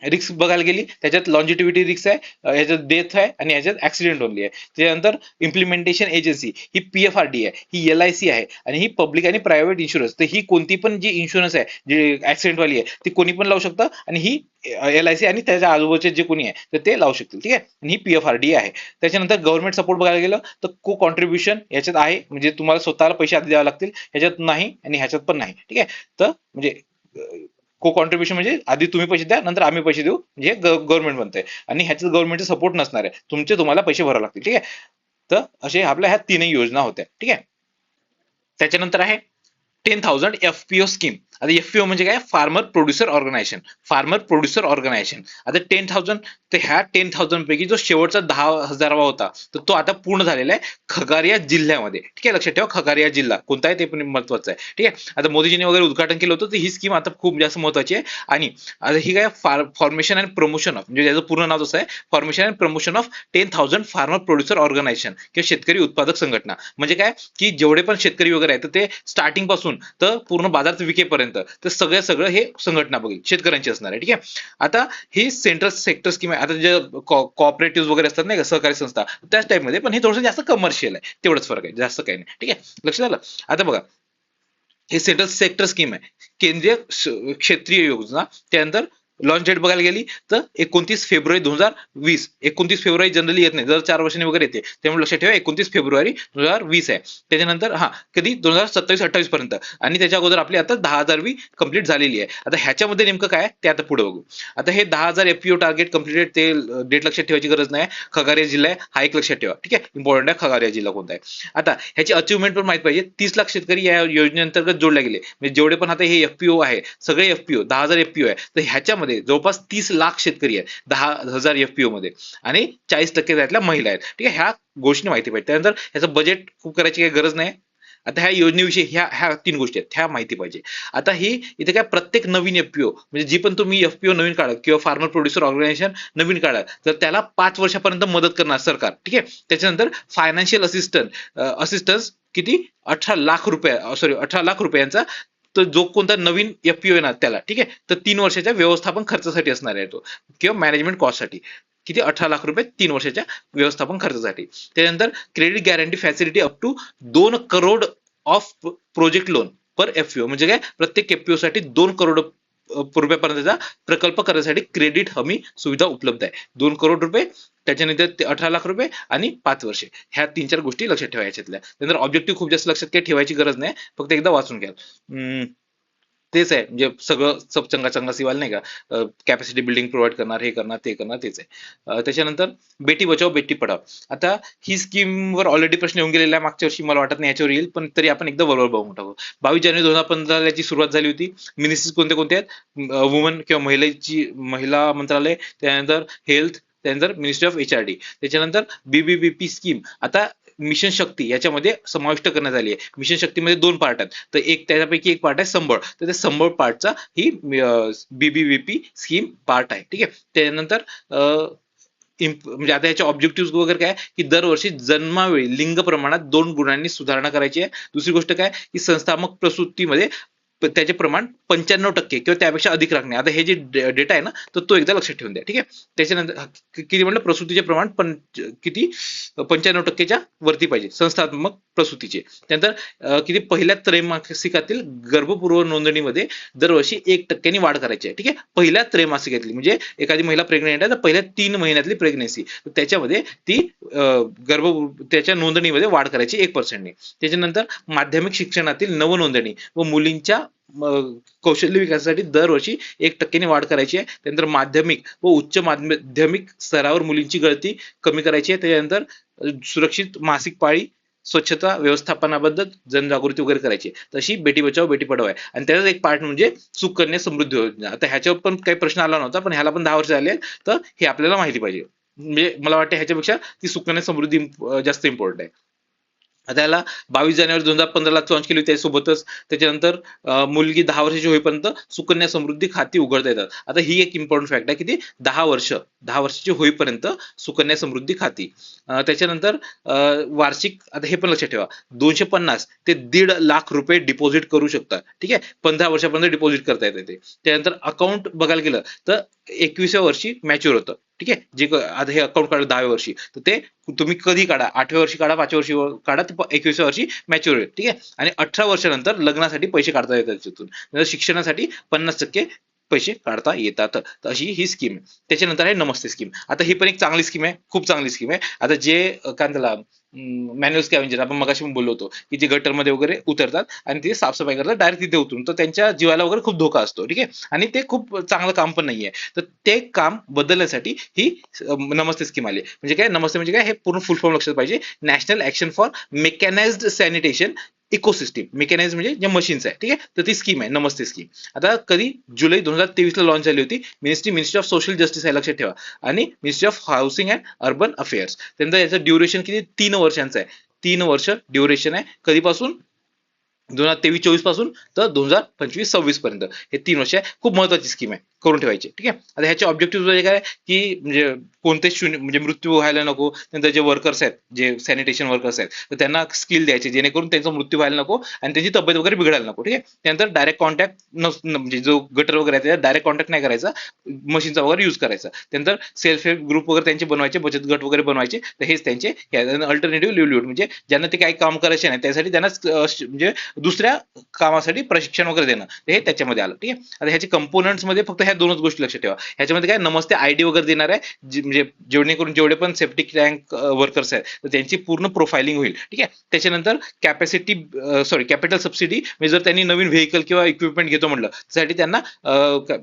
रिस्क बघायला गेली त्याच्यात लॉन्जिटिव्हिटी रिस्क आहे, ह्याच्यात डेथ आहे आणि ह्याच्यात ऍक्सिडेंट ओनली आहे. त्यानंतर इम्प्लिमेंटेशन एजन्सी ही PFRD आहे, ही LIC आहे आणि ही पब्लिक आणि प्रायव्हेट इन्शुरन्स. तर ही कोणती पण जी इन्शुरन्स आहे जी ऍक्सिडेंट वाली आहे ती कोणी पण लावू शकतं आणि ही LIC आणि त्याच्या आजूबाजूचे जे कोणी आहे तर ते लावू शकतील. ठीक आहे. आणि ही PFRD आहे. त्याच्यानंतर गव्हर्नमेंट सपोर्ट बघायला गेलं तर को कॉन्ट्रीब्युशन याच्यात आहे, म्हणजे तुम्हाला स्वतःला पैसे आधी द्यावे लागतील, ह्याच्यात नाही आणि ह्याच्यात पण नाही. ठीक आहे. तर म्हणजे को कॉन्ट्रीब्युशन म्हणजे आधी तुम्ही पैसे द्या नंतर आम्ही पैसे देऊ, म्हणजे गव्हर्नमेंट बनतंय आणि ह्याच्यात गव्हर्नमेंटचा सपोर्ट नसणार आहे, तुम्हाला पैसे भरावे लागतील. ठीक आहे. तर असे आपल्या ह्या तीनही योजना होत्या. ठीक आहे. त्याच्यानंतर आहे 10,000 FPO स्कीम. आता FPO म्हणजे काय, farmer producer organisation. Farmer producer organisation. आता 10,000, तर ह्या 10,000 पैकी जो शेवटचा 10,000वा होता तर तो आता पूर्ण झालेला आहे खगारिया जिल्ह्यामध्ये. ठीक आहे. लक्षात ठेवा खगारिया जिल्हा कोणता आहे ते पण महत्वाचं आहे. ठीक आहे. आता मोदीजींनी वगैरे उद्घाटन केलं होतं, तर ही स्कीम आता खूप जास्त महत्वाची आहे. आणि आता ही काय फॉर्मेशन अँड प्रमोशन ऑफ, म्हणजे त्याचं पूर्ण नाव जसं आहे formation and promotion of 10,000 farmer producer organisation किंवा शेतकरी उत्पादक संघटना. म्हणजे काय की जेवढे पण शेतकरी वगैरे आहेत तर ते स्टार्टिंग पासून तर पूर्ण बाजारात विकेपर्यंत तर सगळं हे संघटना बघेल शेतकऱ्यांची असणार आहे. ठीक आहे. आता ही सेंट्रल सेक्टर स्कीम आहे. आता जे कॉपरेटिव्ह वगैरे असतात नाही का, सहकारी संस्था, त्याच टाइप मध्ये, पण हे थोडंसं जास्त कमर्शियल आहे, तेवढंच फरक आहे, जास्त काही नाही. ठीक आहे. लक्षात आलं. आता बघा हे सेंट्रल सेक्टर स्कीम आहे, केंद्रीय क्षेत्रीय योजना. त्यानंतर लॉन्च डेट बघायला गेली तर 29 फेब्रुवारी 2020. 29 फेब्रुवारी जनरली येत नाही, जर 4 वर्षांनी वगैरे येते, त्यामुळे लक्षात ठेवा 29 फेब्रुवारी 2020 आहे. त्याच्यानंतर कधी 2027-28 पर्यंत, आणि त्याच्या अगोदर आपली आता 10,000वी कंप्लीट झालेली आहे. आता ह्याच्यामध्ये नेमकं काय ते आता पुढे बघू. आता हे 10,000 FPO टार्गेट कम्प्लिटेड, ते डेट लक्षात ठेवायची गरज नाही. खगारिया जिल्हा आहे हा एक लक्षात ठेवा. ठीक आहे. इम्पॉर्टंट आहे खगारिया जिल्हा कोणता आहे. आता ह्याची अचिव्हमेंट पण माहित पाहिजे. 30 लाख शेतकरी या योजनेअंतर्गत जोडले गेले, म्हणजे जेवढे पण आता हे FPO आहे सगळे FPO 10,000 FPO आहे, तर ह्याच्यामध्ये जवळपास 30 लाख शेतकरी आहेत 10,000 FPO मध्ये, आणि 40% त्यातल्या महिला आहेत. ठीक आहे. ह्या गोष्टी माहिती पाहिजे. त्यानंतर ह्याचं बजेट खूप करायची काही गरज नाही. आता ह्या योजनेविषयी ह्या 3 गोष्टी आहेत, ह्या माहिती पाहिजे. आता ही इथे काय, प्रत्येक नवीन FPO म्हणजे जी पण तुम्ही FPO नवीन काढा किंवा फार्मर प्रोड्युसर ऑर्गनायझेशन नवीन काढा तर त्याला 5 वर्षापर्यंत मदत करणार सरकार. ठीक आहे. त्याच्यानंतर फायनान्शियल असिस्टन्स किती, 18 लाख रुपये, 18 लाख रुपयांचा, तर जो कोणता नवीन FPO येणार त्याला. ठीक आहे. तर 3 वर्षाच्या व्यवस्थापन खर्चासाठी असणार आहे तो, किंवा मॅनेजमेंट कॉस्टसाठी. किती, 18 लाख रुपये 3 वर्षाच्या व्यवस्थापन खर्चासाठी. त्यानंतर credit guarantee facility up to 2 crore of project loan per FPO. म्हणजे काय, प्रत्येक FPO साठी 2 करोड रुपयापर्यंतचा प्रकल्प करण्यासाठी क्रेडिट हमी सुविधा उपलब्ध आहे. 2 करोड रुपये, त्याच्यानंतर 18 लाख रुपये आणि 5 वर्षे. ह्या 3-4 गोष्टी लक्षात ठेवायच्यातल्या. त्यानंतर ऑब्जेक्टिव्ह खूप जास्त लक्षात काही ठेवायची गरज नाही, फक्त एकदा वाचून घ्या. तेच आहे, म्हणजे सगळं सब चंगा चंगा सिवाल नाही का, कॅपॅसिटी बिल्डिंग प्रोव्हाइड करणार, हे करणार ते करणार, तेच आहे. त्याच्यानंतर बेटी बचाओ बेटी पढाओ. आता ही स्कीमवर ऑलरेडी प्रश्न येऊन गेलेला आहे मागच्या वर्षी, मला वाटत नाही याच्यावर येईल, पण तरी आपण एकदा बरोबर बघून टाकू. 22 जानेवारी 2015 ची सुरुवात झाली होती. मिनिस्ट्रीज कोणते कोणते आहेत, वुमन किंवा महिला मंत्रालय, त्यानंतर हेल्थ, त्यानंतर मिनिस्ट्री ऑफ HRD, त्याच्यानंतर BBBP स्कीम. आता मिशन शक्ती याच्यामध्ये समाविष्ट करण्यात आली आहे. मिशन शक्तीमध्ये 2 पार्ट आहेत, तर त्याच्यापैकी एक पार्ट आहे संबळ, तर त्या संबळ पार्टचा ही BBBP स्कीम पार्ट आहे. ठीक आहे. त्यानंतर म्हणजे आता याचे ऑब्जेक्टिव्ह वगैरे काय, की दरवर्षी जन्मावेळी लिंग प्रमाणात 2 गुणांनी सुधारणा करायची आहे. दुसरी गोष्ट काय, की संस्थात्मक प्रसूतीमध्ये त्याचे प्रमाण 95% किंवा त्यापेक्षा अधिक राखणे. आता हे जे डेटा आहे ना, तर तो एकदा लक्षात ठेवून द्या. ठीक आहे. त्याच्यानंतर किती म्हटलं, प्रसूतीचे प्रमाण किती 95%च्या वरती पाहिजे संस्थात्मक प्रसूतीचे. त्यानंतर किती, पहिल्या त्रैमासिकातील गर्भपूर्व नोंदणीमध्ये दरवर्षी 1% वाढ करायची आहे. ठीक आहे. पहिल्या त्रैमासिकातली म्हणजे एखादी महिला प्रेग्नेंट आहे तर पहिल्या 3 महिन्यातली प्रेग्नेन्सी, त्याच्यामध्ये ती गर्भ त्याच्या नोंदणीमध्ये वाढ करायची 1%. त्याच्यानंतर माध्यमिक शिक्षणातील नवनोंदणी व मुलींच्या कौशल्य विकासासाठी दरवर्षी 1% वाढ करायची आहे. त्यानंतर माध्यमिक व उच्च माध्यमिक स्तरावर मुलींची गळती कमी करायची आहे. त्याच्यानंतर सुरक्षित मासिक पाळी, स्वच्छता व्यवस्थापनाबद्दल जनजागृती वगैरे करायची. तशी बेटी बचाव बेटी पढाओ आहे. आणि त्याचाच एक पार्ट म्हणजे सुकन्या समृद्धी योजना. आता ह्याच्यावर पण काही प्रश्न आला नव्हता, पण ह्याला पण 10 वर्ष झाले, तर हे आपल्याला माहिती पाहिजे. म्हणजे मला वाटतं ह्याच्यापेक्षा ती सुकन्या समृद्धी जास्त इम्पॉर्टंट आहे. आता याला 22 जानेवारी 2015 लॉन्च केली होती. त्यासोबतच त्याच्यानंतर मुलगी 10 वर्षाची होईपर्यंत सुकन्या समृद्धी खाती उघडता येतात. आता ही एक इम्पॉर्टंट फॅक्ट आहे की ती 10 वर्षाची होईपर्यंत सुकन्या समृद्धी खाती. त्याच्यानंतर वार्षिक, आता हे पण लक्षात ठेवा, 250 ते 1.5 लाख रुपये डिपॉझिट करू शकता. ठीक आहे. 15 वर्षापर्यंत डिपॉझिट करता येते ते. त्यानंतर अकाउंट बघायला गेलं तर 21व्या वर्षी मॅच्युअर होतं. ठीक आहे. जे आता हे अकाउंट काढलं 10व्या वर्षी, तर ते तुम्ही कधी काढा, 8व्या वर्षी काढा, 5व्या वर्षी काढा, ते 21व्या वर्षी मॅच्युअर होईल. ठीक आहे. आणि 18 वर्षानंतर लग्नासाठी पैसे काढता येतात त्याच्यातून. शिक्षणासाठी 50% पैसे काढता येतात. तर अशी ही स्कीम आहे. त्याच्यानंतर आहे नमस्ते स्कीम. आता ही पण एक चांगली स्कीम आहे, खूप चांगली स्कीम आहे. आता जे काय त्याला मॅन्युअल स्कॅव्हेंजर आपण मगाशी पण बोललो होतो की जे गटरमध्ये वगैरे उतरतात आणि ते साफसफाई करतात डायरेक्ट तिथे उतरून, तर त्यांच्या जीवाला वगैरे खूप धोका असतो. ठीक आहे. आणि ते खूप चांगलं काम पण नाहीये. तर ते काम बदलण्यासाठी ही नमस्ते स्कीम आली. म्हणजे काय नमस्ते म्हणजे काय, हे पूर्ण फुल फॉर्म लक्षात पाहिजे. National action for mechanised sanitation ecosystem. Mechanise म्हणजे जे मशीन्स आहे. ठीक आहे. तर ती स्कीम आहे नमस्ते स्कीम. आता कधी जुलै 2023 ला लॉन्च झाली होती. मिनिस्ट्री ऑफ सोशल जस्टिस आहे, लक्षात ठेवा. आणि ministry of housing and urban affairs. त्यानंतर याचं ड्युरेशन किती, 3 वर्षांचं आहे. 3 वर्ष ड्युरेशन आहे. कधीपासून, 2023-24 पासून तर 2025-26 पर्यंत हे 3 वर्ष आहे. खूप महत्वाची स्कीम आहे, करून ठेवायची. ठीक आहे. आता ह्याचे ऑब्जेक्टिव्ह काय की म्हणजे कोणतेच म्हणजे मृत्यू व्हायला नको. त्यानंतर जे वर्कर्स आहेत, जे सॅनिटेशन वर्कर्स आहेत, तर त्यांना स्किल द्यायचे जेणेकरून त्यांचा मृत्यू व्हायला नको आणि त्यांची तब्येत वगैरे बिघडायला नको. ठीक आहे. त्यानंतर डायरेक्ट कॉन्टॅक्ट म्हणजे जो गटर वगैरे आहे त्याच्यात डायरेक्ट कॉन्टॅक्ट नाही करायचा, मशीनचा वगैरे युज करायचा. त्यानंतर सेल्फ हेल्प ग्रुप वगैरे त्यांचे बनवायचे, बचत गट वगैरे बनवायचे. तर हेच त्यांचे अल्टरनेटिव्ह लिव्हलिहूड, म्हणजे ज्यांना ते काही काम करायचे नाही त्यासाठी त्यांना म्हणजे दुसऱ्या कामासाठी प्रशिक्षण वगैरे देणं, हे त्याच्यामध्ये आलं. ठीक आहे. आता ह्याचे कंपोनंट्स मध्ये फक्त ह्या दोनच गोष्टी लक्षात ठेवा. ह्याच्यामध्ये काय नमस्ते आयडी वगैरे देणार आहे, म्हणजे जेणेकरून जेवढे पण सेप्टिक टँक वर्कर्स आहेत तर त्यांची पूर्ण प्रोफाइलिंग होईल. ठीक आहे. त्याच्यानंतर कॅपिटल सबसिडी, म्हणजे जर त्यांनी नवीन व्हेकल किंवा इक्विपमेंट घेतो म्हटलं त्यासाठी त्यांना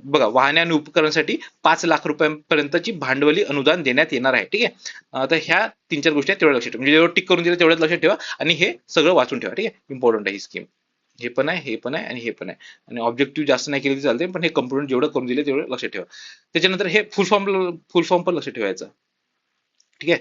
बघा, वाहने आणि उपकरणासाठी 5 लाख रुपयांपर्यंतची भांडवली अनुदान देण्यात येणार आहे. ठीक आहे. आता ह्या 3-4 गोष्टी आहेत, तेवढ्या लक्षात ठेवा. म्हणजे जेवढं टिक करून दिलं तेवढ्याच लक्षात ठेवा आणि हे सगळं वाचून ठेवा. ठीक आहे. इम्पॉर्टंट आहे ही स्कीम. हे पण आहे, हे पण आहे आणि हे पण आहे. आणि ऑब्जेक्टिव्ह जास्त नाही केले चालते, पण हे कंपोनंट जेवढं करून दिले तेवढं लक्षात ठेवा. त्याच्यानंतर हे फुल फॉर्म पण लक्षात ठेवायचा. ठीक आहे.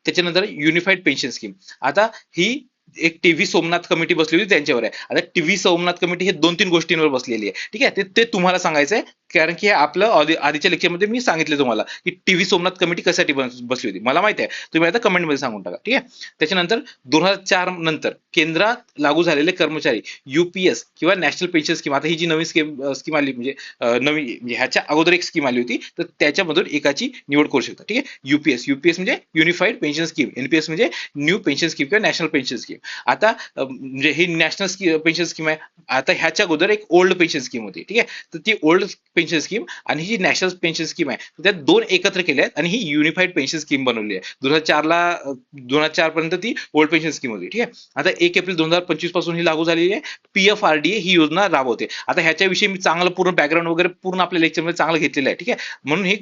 त्याच्यानंतर युनिफाईड पेन्शन स्कीम. आता ही एक टीव्ही सोमनाथ कमिटी बसली होती त्यांच्यावर आहे. आता टीव्ही सोमनाथ कमिटी हे 2-3 गोष्टींवर बसलेली आहे. ठीक आहे. ते तुम्हाला सांगायचं आहे, कारण की आपलं आधीच्या लेक्चरमध्ये मी सांगितलं तुम्हाला की टीव्ही सोमनाथ कमिटी कशासाठी बसली होती. मला माहिती आहे, तुम्ही आता कमेंटमध्ये सांगून टाका. ठीक आहे. त्याच्यानंतर 2004 नंतर केंद्रात लागू झालेले कर्मचारी युपीएस किंवा नॅशनल पेन्शन स्कीम, आता ही जी नवीन स्कीम आली, म्हणजे नवी म्हणजे ह्याच्या अगोदर एक स्कीम आली होती, तर त्याच्यामधून एकाची निवड करू शकता. ठीक आहे. युपीएस म्हणजे युनिफाईड पेन्शन स्कीम, एनपीएस म्हणजे न्यू पेन्शन स्कीम किंवा नॅशनल पेन्शन स्कीम. आता म्हणजे ही नॅशनल पेन्शन स्कीम आहे. आता ह्याच्या अगोदर एक ओल्ड पेन्शन स्कीम होती. ठीक आहे. तर ती ओल्ड पेन्शन स्कीम आणि ही नॅशनल पेन्शन स्कीम आहे, त्या दोन एकत्र केल्या आहेत आणि ही युनिफाईड पेन्शन स्कीम बनवली आहे. 2004 पर्यंत ती ओल्ड पेन्शन स्कीम होती. ठीक आहे. आता 1 एप्रिल 2025 पासून ही लागू झालेली आहे. PFRDA ही योजना राबवते. आता ह्याच्याविषयी मी चांगलं पूर्ण बॅकग्राऊंड वगैरे पूर्ण आपल्या लेक्चरमध्ये चांगलं घेतलेलं आहे. ठीक आहे. म्हणून ही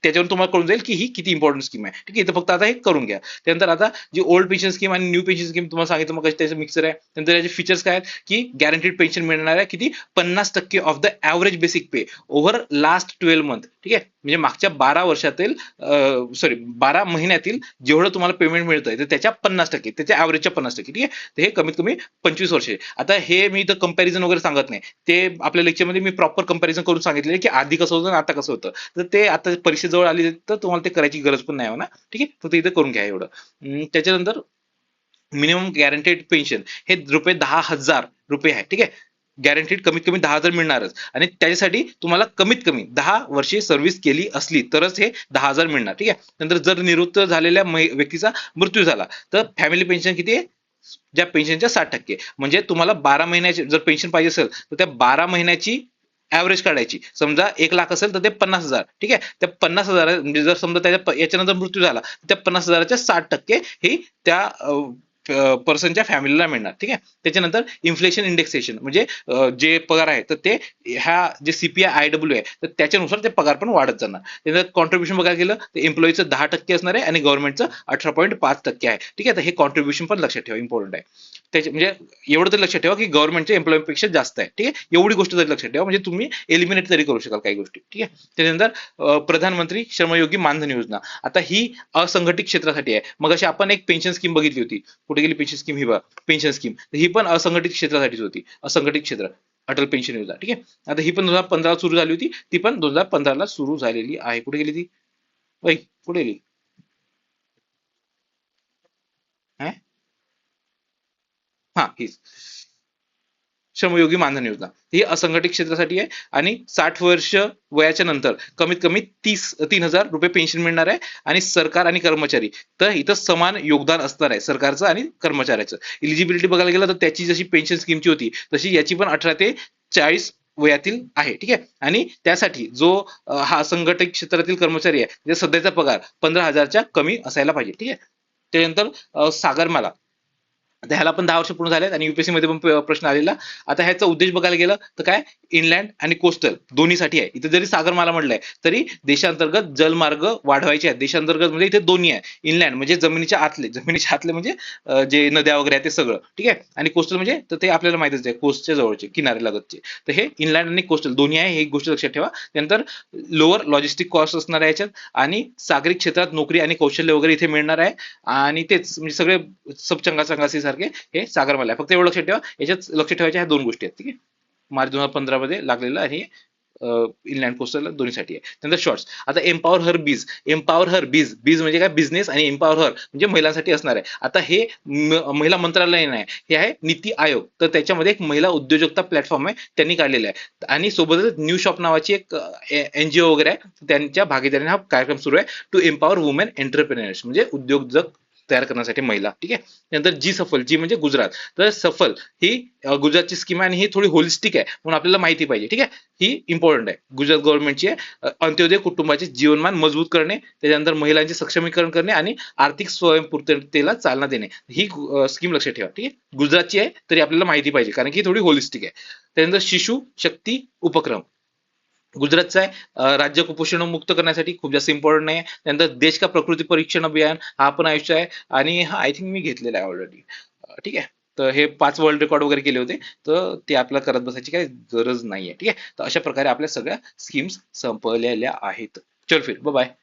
त्याच्यावरून तुम्हाला कळून जाईल की ही किती इम्पॉर्टंट स्कीम आहे. ठीक आहे. तर फक्त आता हे करून घ्या. त्यानंतर आता जी ओल्ड पेन्शन स्कीम आणि न्यू पेन्शन स्कीम तुम्हाला सांगितलं मग त्याचं मिक्सर आहे. त्यानंतर याचे फीचर्स काय आहेत की गॅरंटीड पेन्शन मिळणार आहे किती, 50% of the average basic pay over last 12 month. ठीक आहे. म्हणजे मागच्या 12 महिन्यातील जेवढं तुम्हाला पेमेंट मिळतंय तर त्याच्या 50%, त्याच्या ऍव्हरेजच्या 50%. ठीक आहे. तर हे कमीत कमी 25 वर्ष. आता हे मी इथं कंपॅरिझन वगैरे सांगत नाही, ते आपल्या लेक्चरमध्ये मी प्रॉपर कंपॅरिझन करून सांगितलेलं की आधी कसं होतं आणि आता कसं होतं. तर ते आता परीक्षेजवळ आली तर तुम्हाला ते करायची गरज पण नाही ना. ठीक आहे. फक्त इथं करून घ्या एवढं. त्याच्यानंतर मिनिमम गॅरंटेड पेन्शन हे ₹10,000 आहे. ठीक आहे. गॅरंटीड कमीत कमी 10,000 मिळणारच, आणि त्याच्यासाठी तुम्हाला कमीत कमी 10 वर्षे सर्व्हिस केली असली तरच हे 10,000 मिळणार. ठीक आहे. नंतर जर निवृत्त झालेल्या व्यक्तीचा मृत्यू झाला तर फॅमिली पेन्शन किती आहे, ज्या पेन्शनच्या 60%, म्हणजे तुम्हाला 12 महिन्याची जर पेन्शन पाहिजे असेल तर त्या 12 महिन्याची ऍव्हरेज काढायची. समजा 1 लाख असेल तर ते 50,000. ठीक आहे. त्या 50,000 म्हणजे जर समजा त्याच्या याच्यानंतर मृत्यू झाला त्या 50,000च्या 60% ही त्या पर्सनच्या फॅमिलीला मिळणार. ठीक आहे. त्याच्यानंतर इन्फ्लेशन इंडेक्सेशन म्हणजे जे पगार आहे तर ते ह्या जे सीपीआय आयडब्ल्यू आहे तर त्याच्यानुसार ते पगार पण वाढत जाणार. त्याचं कॉन्ट्रीब्युशन बघायला गेलं तर एम्प्लॉईचं 10% असणार आहे आणि गव्हर्नमेंटचं 18.5% आहे. ठीक आहे. तर हे कॉन्ट्रीब्युशन पण लक्षात ठेवा, इम्पॉर्टंट आहे. त्याचे म्हणजे एवढं तरी लक्षात ठेवा की गव्हर्नमेंटच्या एम्प्लॉईपेक्षा जास्त आहे. ठीक आहे. एवढी गोष्ट तरी लक्षात ठेवा म्हणजे तुम्ही एलिमिनेट तरी करू शकाल काही गोष्टी. ठीक आहे. त्याच्यानंतर प्रधानमंत्री श्रमयोगी मानधन योजना, आता ही असंघटित क्षेत्रासाठी आहे. मग अशी आपण एक पेन्शन स्कीम बघितली होती, कुठे गेली पेन्शन स्कीम, ही बघा पेन्शन स्कीम, ही पण असंघटित क्षेत्रासाठीच होती, असंघटित क्षेत्र, अटल पेन्शन योजना. ठीक आहे. आता ही पण 2015 सुरू झाली होती, ती पण 2015 सुरू झालेली आहे. कुठे गेली ती, वै कुठे गेली, हा ही श्रमयोगी मानधन योजना, ही असंघटित क्षेत्रासाठी आहे आणि 60 वर्ष वयाच्या नंतर कमीत कमी 3,000 रुपये पेन्शन मिळणार आहे. आणि सरकार आणि कर्मचारी, तर इथं समान योगदान असणार आहे सरकारचं आणि कर्मचाऱ्याचं. इलिजिबिलिटी बघायला गेलं तर त्याची जशी पेन्शन स्कीमची होती तशी याची पण 18 ते 40 वयातील आहे. ठीक आहे. आणि त्यासाठी जो हा असंघटित क्षेत्रातील कर्मचारी आहे त्याचा सध्याचा पगार 15,000च्या कमी असायला पाहिजे. ठीक आहे. त्यानंतर सागरमाला, आता ह्याला पण 10 वर्ष पूर्ण झालेत आणि युपीएससी मध्ये पण प्रश्न आलेला. आता ह्याचा उद्देश बघायला गेलं तर काय, इनलँड आणि कोस्टल दोन्हीसाठी आहे. इथे जरी सागरमाला म्हटलंय तरी देशांतर्गत जलमार्ग वाढवायचे आहेत. देशांतर्गत म्हणजे इथे दोन्ही आहे. इनलँड म्हणजे जमिनीच्या आतले म्हणजे जे नद्या वगैरे आहे ते सगळं. ठीक आहे. आणि कोस्टल म्हणजे तर ते आपल्याला माहितीच आहे, कोस्टच्या जवळचे किनारे लगतचे. तर हे इनलँड आणि कोस्टल दोन्ही आहे, हे एक गोष्ट लक्षात ठेवा. त्यानंतर लोअर लॉजिस्टिक कॉस्ट असणार आहे याच्यात, आणि सागरी क्षेत्रात नोकरी आणि कौशल्य वगैरे इथे मिळणार आहे. आणि तेच म्हणजे सगळे सब चंगासी सारखे हे सागरमाला आहे. फक्त एवढं लक्षात ठेवा, याच्यात लक्ष ठेवायच्या ह्या 2 गोष्टी आहेत. ठीक आहे. मार्च 2015 मध्ये लागलेलं आणि इनलँड कोस्टल दोन्हीसाठी आहे. त्यानंतर शॉर्ट्स, आता एम्पॉवर हर बीज म्हणजे काय, बिझनेस, आणि एम्पॉवर हर म्हणजे महिलांसाठी असणार आहे. आता हे महिला मंत्रालय नाही, हे आहे नीती आयोग. तर त्याच्यामध्ये एक महिला उद्योजकता प्लॅटफॉर्म आहे, त्यांनी काढलेला आहे. आणि सोबतच न्यू शॉप नावाची एक एनजीओ वगैरे आहे, त्यांच्या भागीदारीने हा कार्यक्रम सुरू आहे, टू एम्पॉवर वुमेन एंटरप्रेन्युअर्स म्हणजे उद्योजक तयार करण्यासाठी महिला. ठीक आहे. त्यानंतर जी सफल, जी म्हणजे गुजरात, तर सफल ही गुजरातची स्कीम आहे आणि ही थोडी होलिस्टिक आहे म्हणून आपल्याला माहिती पाहिजे. ठीक आहे. ही इम्पॉर्टंट आहे, गुजरात गव्हर्नमेंटची आहे. अंत्योदय कुटुंबाचे जीवनमान मजबूत करणे, त्याच्यानंतर महिलांचे सक्षमीकरण करणे आणि आर्थिक स्वयंपूर्णतेला चालना देणे, ही स्कीम लक्षात ठेवा. ठीक आहे. गुजरातची आहे तरी आपल्याला माहिती पाहिजे कारण की थोडी होलिस्टिक आहे. त्यानंतर शिशु शक्ती उपक्रम गुजरातचा आहे, राज्य कुपोषण मुक्त करण्यासाठी खूप जास्त इम्पॉर्टंट नाही. त्यानंतर देश का प्रकृती परीक्षण अभियान, हा पण आयुष्य आहे आणि हा आय थिंक मी घेतलेला आहे ऑलरेडी. ठीक आहे. तर हे 5 वर्ल्ड रेकॉर्ड वगैरे केले होते, तर ते आपल्याला करत बसायची काही गरज नाहीये. ठीक आहे. तर अशा प्रकारे आपल्या सगळ्या स्कीम्स संपलेल्या आहेत. चल फिर बाय.